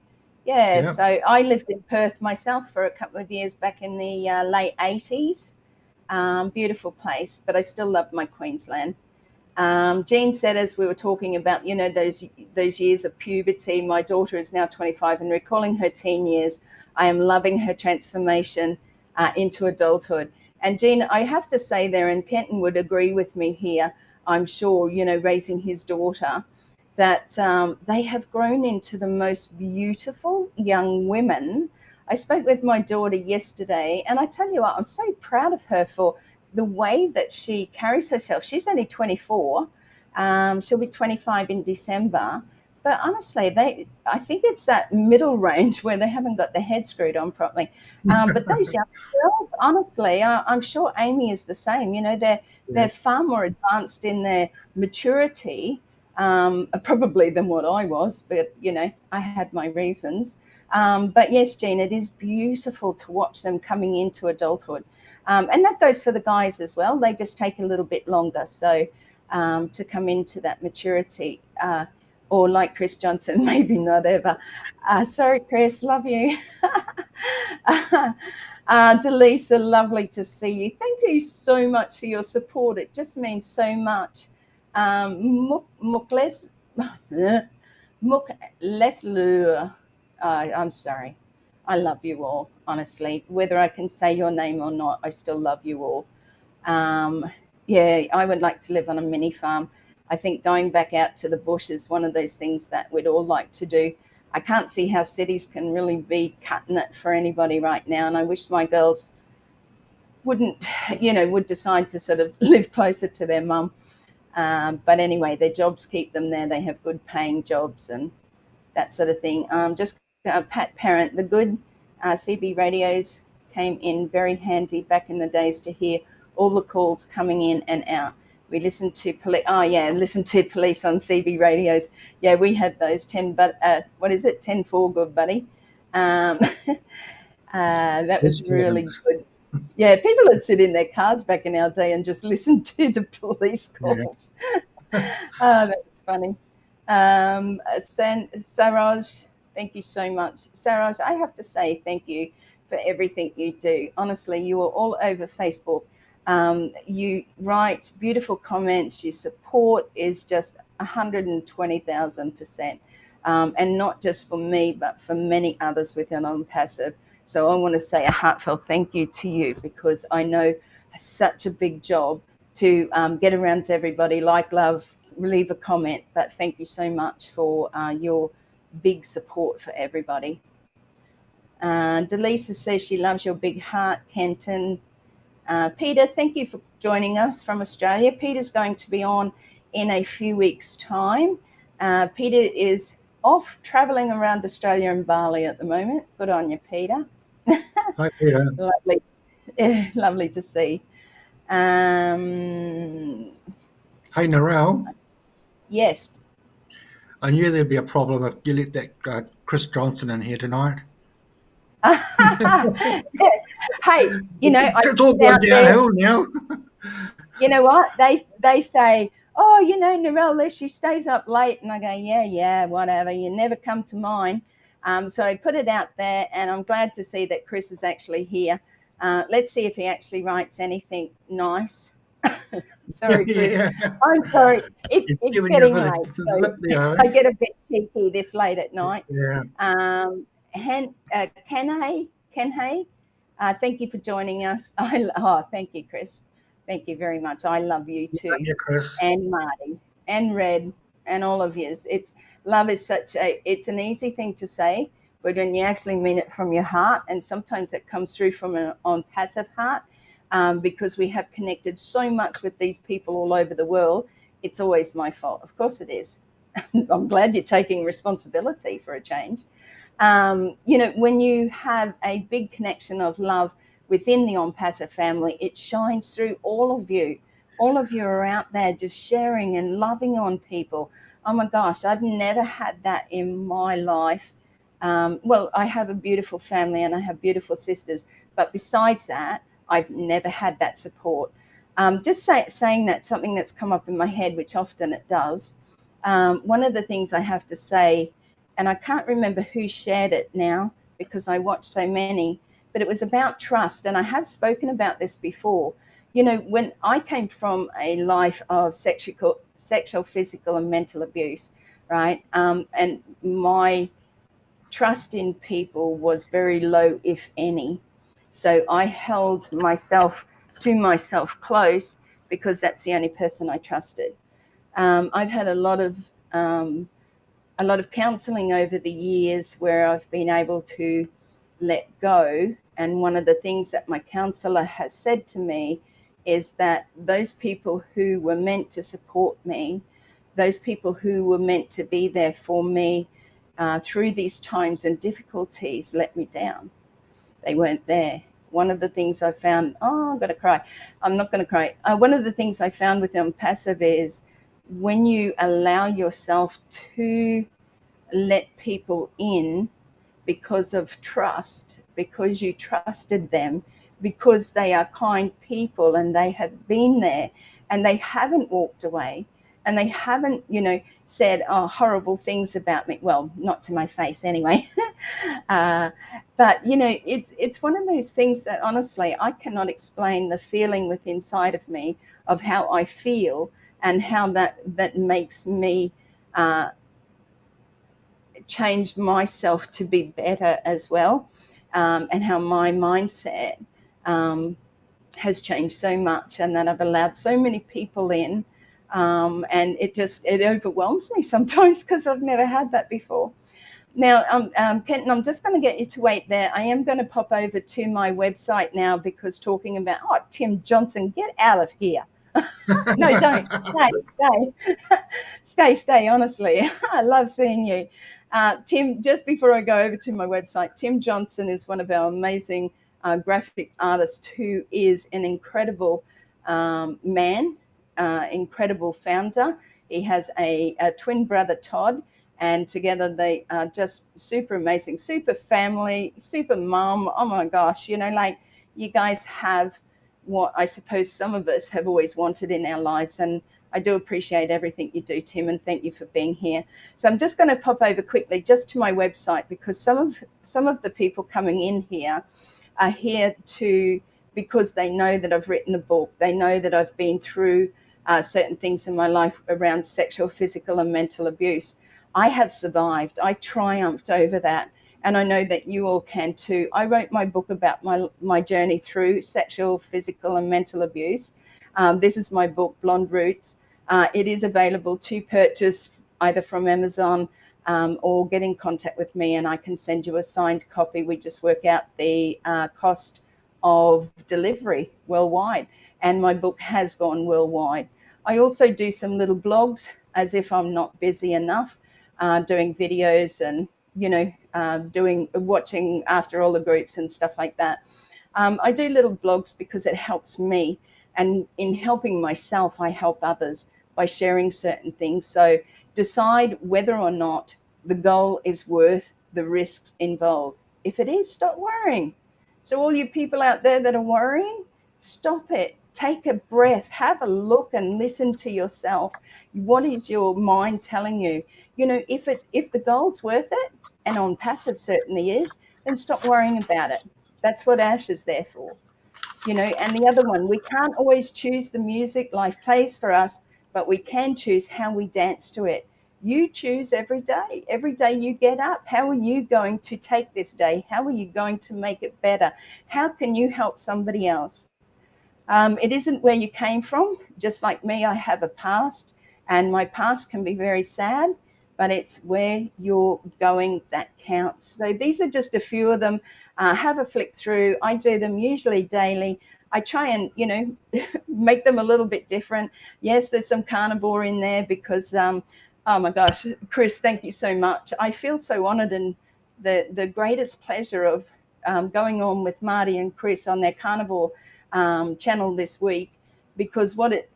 Yeah, so I lived in Perth myself for a couple of years back in the late 80s. Beautiful place, but I still love my Queensland. Jean said, as we were talking about, you know, those years of puberty, my daughter is now 25 and recalling her teen years, I am loving her transformation into adulthood. And Jean, I have to say there, and Kenton would agree with me here, I'm sure, you know, raising his daughter, that they have grown into the most beautiful young women. I spoke with my daughter yesterday, and I tell you what, I'm so proud of her for the way that she carries herself. She's only 24. She'll be 25 in December. But honestly, I think it's that middle range where they haven't got their head screwed on properly. But those young girls, honestly, I'm sure Amy is the same. You know, they're far more advanced in their maturity, probably than what I was. But, you know, I had my reasons. But yes, Jean, it is beautiful to watch them coming into adulthood. And that goes for the guys as well. They just take a little bit longer. So to come into that maturity, or like Chris Johnson, maybe not ever. Sorry, Chris, love you. Delisa, lovely to see you. Thank you so much for your support. It just means so much. Mukles, I'm sorry. I love you all, honestly. Whether I can say your name or not, I still love you all. Yeah, I would like to live on a mini farm. I think going back out to the bush is one of those things that we'd all like to do. I can't see how cities can really be cutting it for anybody right now. And I wish my girls would decide to sort of live closer to their mum. But anyway, their jobs keep them there. They have good paying jobs and that sort of thing. Just Pat Parent, the good CB radios came in very handy back in the days to hear all the calls coming in and out. We listened to police. Oh yeah, listen to police on CB radios. Yeah, we had those 10. But what is it? 10-4, good buddy. That was really good. Yeah, people would sit in their cars back in our day and just listen to the police calls. Yeah. Oh, that was funny. Saraj, thank you so much. Saraj, I have to say thank you for everything you do. Honestly, you are all over Facebook. You write beautiful comments. Your support is just 120,000%. And not just for me, but for many others within ONPASSIVE. So I want to say a heartfelt thank you to you, because I know it's such a big job to get around to everybody, like, love, leave a comment. But thank you so much for your big support for everybody. Delisa says she loves your big heart, Kenton. Peter, thank you for joining us from Australia. Peter's going to be on in a few weeks' time. Peter is off traveling around Australia and Bali at the moment. Good on you, Peter. Hi, Peter. Lovely. Yeah, lovely to see. Hey, Narelle. Yes. I knew there'd be a problem if you let that Chris Johnson in here tonight. Hey, you know, it's all going downhill now. You know what? They say, oh, you know, Narelle, she stays up late. And I go, yeah, whatever. You never come to mine. So I put it out there, and I'm glad to see that Chris is actually here. Let's see if he actually writes anything nice. Sorry, Chris. Yeah. I'm sorry. It's getting late. So I get a bit cheeky this late at night. Yeah. Kenhay, thank you for joining us. Thank you, Chris. Thank you very much. I love you too. Love you, Chris. And Marty and Red and all of you. Love is it's an easy thing to say, but when you actually mean it from your heart, and sometimes it comes through from an ONPASSIVE heart, because we have connected so much with these people all over the world. It's always my fault. Of course it is. I'm glad you're taking responsibility for a change. You know, when you have a big connection of love within the ONPASSIVE family, it shines through all of you. All of you are out there just sharing and loving on people. Oh my gosh, I've never had that in my life. Well, I have a beautiful family and I have beautiful sisters, but besides that, I've never had that support. Saying that, something that's come up in my head, which often it does. One of the things I have to say, and I can't remember who shared it now because I watched so many, but it was about trust. And I have spoken about this before. You know, when I came from a life of sexual, physical, and mental abuse, right? And my trust in people was very low, if any. So I held myself to myself close because that's the only person I trusted. I've had a lot of counselling over the years where I've been able to let go. And one of the things that my counsellor has said to me is that those people who were meant to support me, those people who were meant to be there for me through these times and difficulties let me down. They weren't there. One of the things I found, I'm going to cry. I'm not going to cry. One of the things I found with ONPASSIVE is when you allow yourself to let people in because of trust, because you trusted them, because they are kind people and they have been there and they haven't walked away and they haven't, you know, said horrible things about me. Well, not to my face anyway. But, you know, it's one of those things that honestly, I cannot explain the feeling within inside of me of how I feel and how that makes me change myself to be better as well, and how my mindset has changed so much, and that I've allowed so many people in, and it overwhelms me sometimes because I've never had that before. Now, Kenton, I'm just going to get you to wait there. I am going to pop over to my website now because talking about, Tim Johnson, get out of here. No, don't. Stay, honestly. I love seeing you. Tim, just before I go over to my website, Tim Johnson is one of our amazing graphic artists who is an incredible man, incredible founder. He has a twin brother, Todd, and together they are just super amazing, super family, super mom. Oh my gosh, you know, like you guys have what I suppose some of us have always wanted in our lives. And I do appreciate everything you do, Tim, and thank you for being here. So I'm just going to pop over quickly just to my website because some of the people coming in here are here because they know that I've written a book. They know that I've been through certain things in my life around sexual, physical, and mental abuse. I have survived. I triumphed over that. And I know that you all can too. I wrote my book about my journey through sexual, physical, and mental abuse. This is my book, Blonde Roots. It is available to purchase either from Amazon or get in contact with me and I can send you a signed copy. We just work out the cost of delivery worldwide. And my book has gone worldwide. I also do some little blogs as if I'm not busy enough, doing videos and, you know, watching after all the groups and stuff like that. I do little blogs because it helps me, and in helping myself, I help others by sharing certain things. So decide whether or not the goal is worth the risks involved. If it is, stop worrying. So all you people out there that are worrying, stop it. Take a breath, have a look and listen to yourself. What is your mind telling you? You know, if the goal's worth it, and ONPASSIVE certainly is, then stop worrying about it. That's what Ash is there for. You know, and the other one, we can't always choose the music life plays for us, but we can choose how we dance to it. You choose every day. Every day you get up. How are you going to take this day? How are you going to make it better? How can you help somebody else? It isn't where you came from. Just like me, I have a past, and my past can be very sad, but it's where you're going that counts. So these are just a few of them. Have a flick through. I do them usually daily. I try and, you know, make them a little bit different. Yes, there's some carnivore in there because Oh my gosh, Chris, thank you so much. I feel so honoured and the greatest pleasure of going on with Marty and Chris on their carnivore channel this week, because what it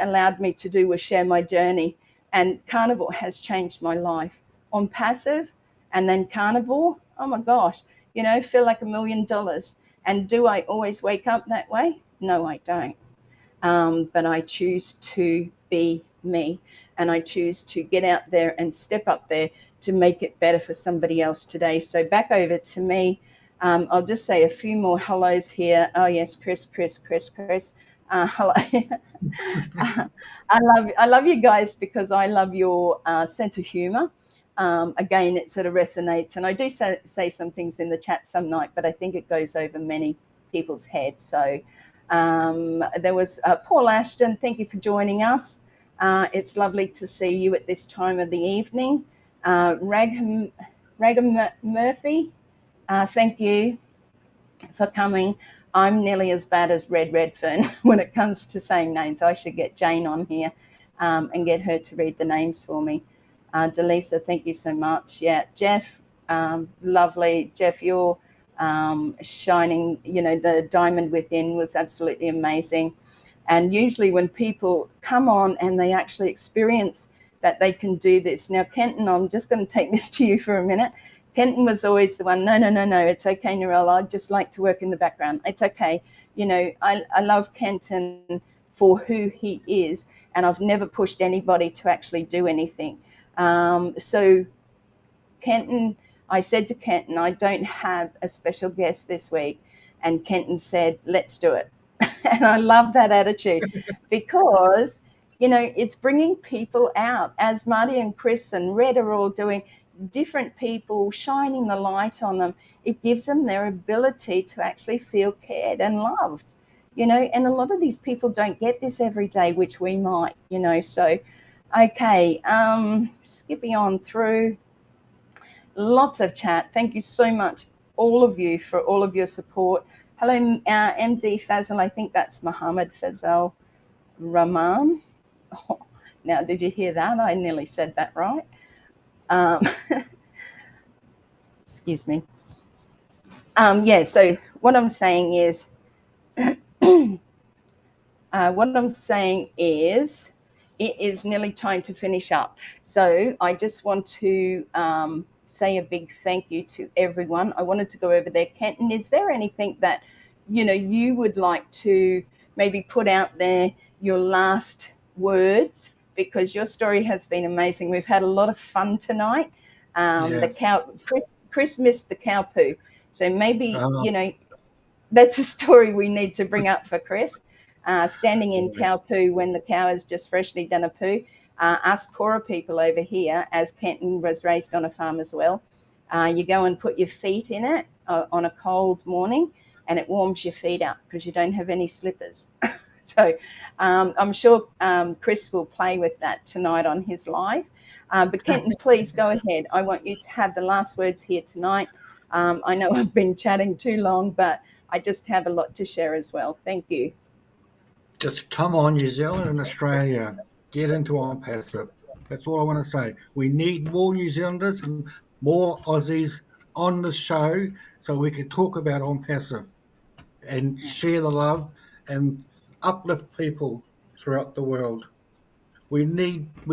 allowed me to do was share my journey, and carnivore has changed my life. On passive and then carnivore, oh my gosh, you know, feel like $1 million. And do I always wake up that way? No, I don't. But I choose to be me, and I choose to get out there and step up there to make it better for somebody else today. So back over to me. I'll just say a few more hellos here. Oh yes, Chris. Hello. I love you guys because I love your sense of humor. Again, it sort of resonates, and I do say some things in the chat some night, but I think it goes over many people's heads. So there was Paul Ashton. Thank you for joining us. It's lovely to see you at this time of the evening. Ragham Murphy, thank you for coming. I'm nearly as bad as Red Redfern when it comes to saying names. I should get Jane on here and get her to read the names for me. Delisa, thank you so much. Yeah, Jeff, lovely. Jeff, you're shining, you know, the diamond within was absolutely amazing. And usually when people come on and they actually experience that they can do this. Now, Kenton, I'm just going to take this to you for a minute. Kenton was always the one, no, it's okay, Narelle, I'd just like to work in the background. It's okay. You know, I love Kenton for who he is, and I've never pushed anybody to actually do anything. So Kenton, I said to Kenton, I don't have a special guest this week. And Kenton said, let's do it. And I love that attitude because, you know, it's bringing people out, as Marty and Chris and Red are all doing, different people shining the light on them. It gives them their ability to actually feel cared and loved, you know, and a lot of these people don't get this every day, which we might, you know. So, okay, skipping on through. Lots of chat. Thank you so much, all of you, for all of your support. Hello, MD Fazal. I think that's Muhammad Fazal Rahman. Oh, now, did you hear that? I nearly said that right. Excuse me. Yeah, so what I'm saying is, it is nearly time to finish up. So I just want to say a big thank you to everyone. I wanted to go over there. Kenton, is there anything that, you know, you would like to maybe put out there, your last words? Because your story has been amazing. We've had a lot of fun tonight. The cow, Chris missed the cow poo. So maybe, you know, that's a story we need to bring up for Chris. Standing in cow poo when the cow has just freshly done a poo. Us poorer people over here, as Kenton was raised on a farm as well, you go and put your feet in it on a cold morning, and it warms your feet up because you don't have any slippers. So I'm sure Chris will play with that tonight on his live. But Kenton, please go ahead. I want you to have the last words here tonight. I know I've been chatting too long, but I just have a lot to share as well. Thank you. Just come on, New Zealand and Australia, get into ONPASSIVE. That's all I want to say. We need more New Zealanders and more Aussies on the show so we can talk about ONPASSIVE and share the love and uplift people throughout the world. We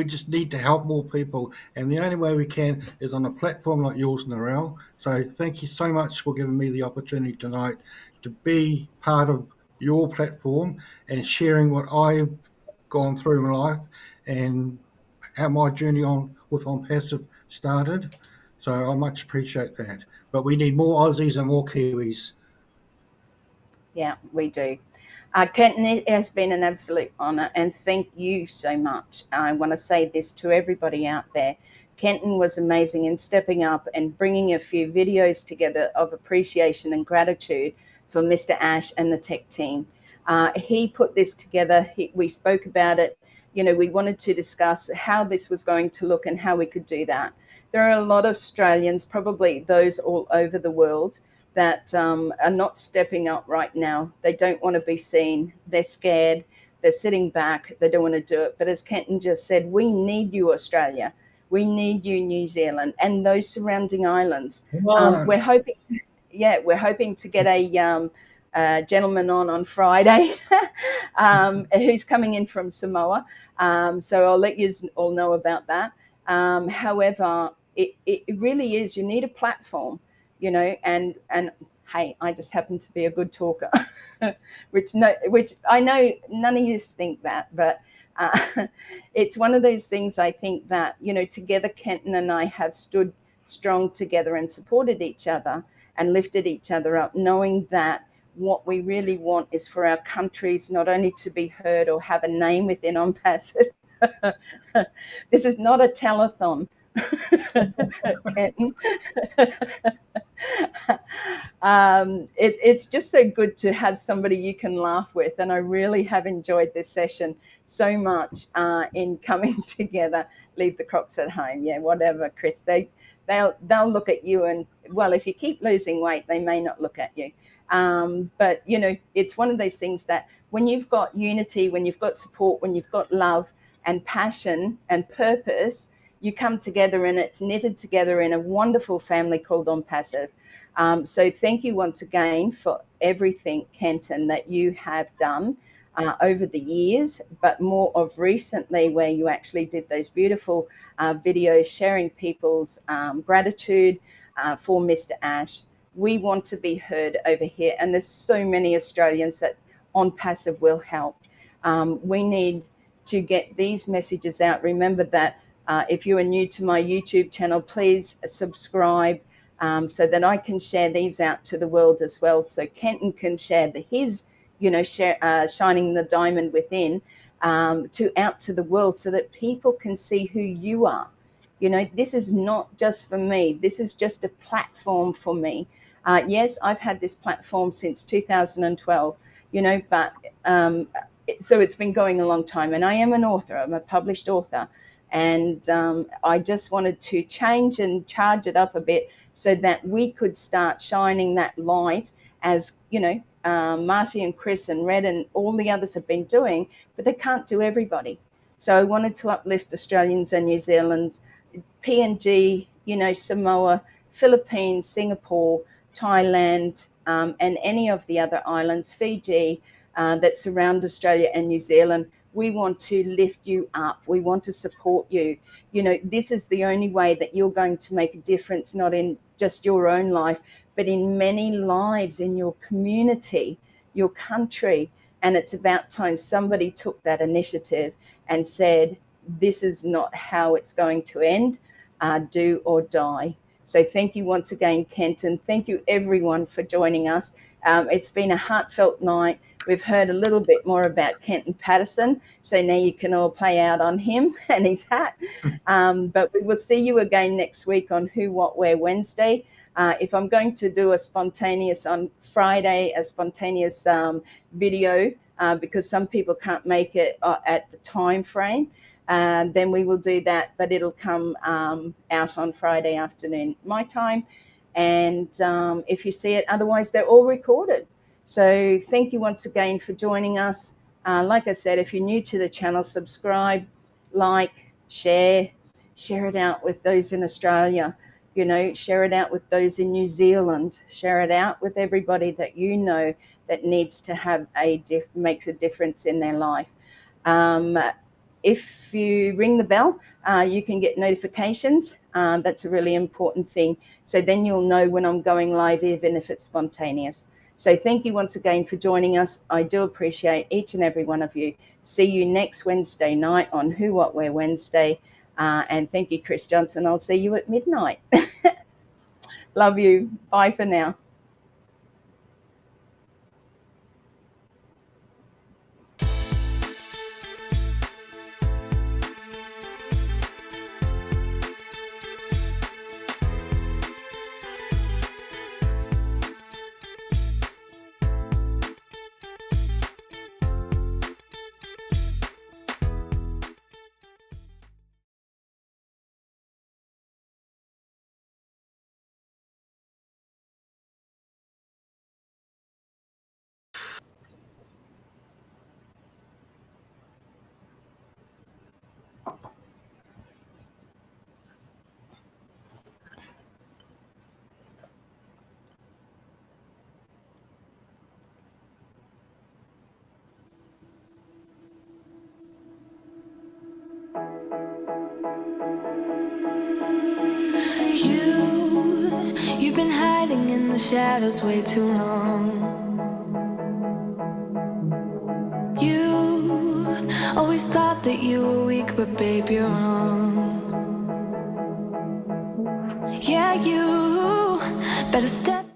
just need to help more people, and the only way we can is on a platform like yours, Narelle. So thank you so much for giving me the opportunity tonight to be part of your platform and sharing what I've gone through in life and how my journey with ONPASSIVE started. So I much appreciate that. But we need more Aussies and more Kiwis. Yeah, we do. Kenton, it has been an absolute honour, and thank you so much. I want to say this to everybody out there. Kenton was amazing in stepping up and bringing a few videos together of appreciation and gratitude for Mr. Ash and the tech team. He put this together. We spoke about it. You know, we wanted to discuss how this was going to look and how we could do that. There are a lot of Australians, probably those all over the world, that are not stepping up right now. They don't want to be seen. They're scared. they're sitting back, they don't want to do it. But as Kenton just said, we need you, Australia. We need you, New Zealand, and those surrounding islands. We're hoping to get a gentleman on Friday who's coming in from Samoa. So I'll let you all know about that. However, it really is, you need a platform, you know, and hey, I just happen to be a good talker, which I know none of you think that, but it's one of those things. I think that, you know, together Kenton and I have stood strong together and supported each other and lifted each other up, knowing that what we really want is for our countries not only to be heard or have a name within ONPASSIVE. This is not a telethon. It's just so good to have somebody you can laugh with, and I really have enjoyed this session so much in coming together. Leave the crocs at home. Yeah, whatever, Chris. They'll look at you, and well, if you keep losing weight, they may not look at you. But you know, it's one of those things that when you've got unity, when you've got support, when you've got love and passion and purpose, you come together, and it's knitted together in a wonderful family called ONPASSIVE. So thank you once again for everything, Kenton, that you have done over the years, but more of recently, where you actually did those beautiful videos sharing people's gratitude for Mr. Ash. We want to be heard over here, and there's so many Australians that ONPASSIVE will help. We need to get these messages out. Remember that if you are new to my YouTube channel, please subscribe so that I can share these out to the world as well. So Kenton can share his, you know, shining the diamond within out to the world, so that people can see who you are. You know, this is not just for me. This is just a platform for me. Yes, I've had this platform since 2012, you know, but so it's been going a long time, and I am an author. I'm a published author, and I just wanted to change and charge it up a bit so that we could start shining that light, as you know, Marty and Chris and Red and all the others have been doing, but they can't do everybody. So I wanted to uplift Australians and New Zealand, PNG, you know, Samoa, Philippines, Singapore, Thailand, and any of the other islands, Fiji, that surround Australia and New Zealand. We want to lift you up. We want to support you. You know, this is the only way that you're going to make a difference, not in just your own life, but in many lives in your community, your country. And it's about time somebody took that initiative and said, this is not how it's going to end, do or die. So thank you once again, Kenton. Thank you everyone for joining us. It's been a heartfelt night. We've heard a little bit more about Kenton Patterson, so now you can all play out on him and his hat. But we will see you again next week on Who, What, Where Wednesday. If I'm going to do a spontaneous on Friday, a spontaneous video, because some people can't make it at the time frame, then we will do that, but it'll come out on Friday afternoon, my time. And if you see it, otherwise they're all recorded. So thank you once again for joining us. Like I said, if you're new to the channel, subscribe, like, share it out with those in Australia, you know, share it out with those in New Zealand, share it out with everybody that you know that needs to have makes a difference in their life. If you ring the bell, you can get notifications. That's a really important thing. So then you'll know when I'm going live, even if it's spontaneous. So thank you once again for joining us. I do appreciate each and every one of you. See you next Wednesday night on Who, What, Where Wednesday. And thank you, Chris Johnson. I'll see you at midnight. Love you. Bye for now. shadows way too long. You always thought that you were weak, but babe, you're wrong. Yeah, you better step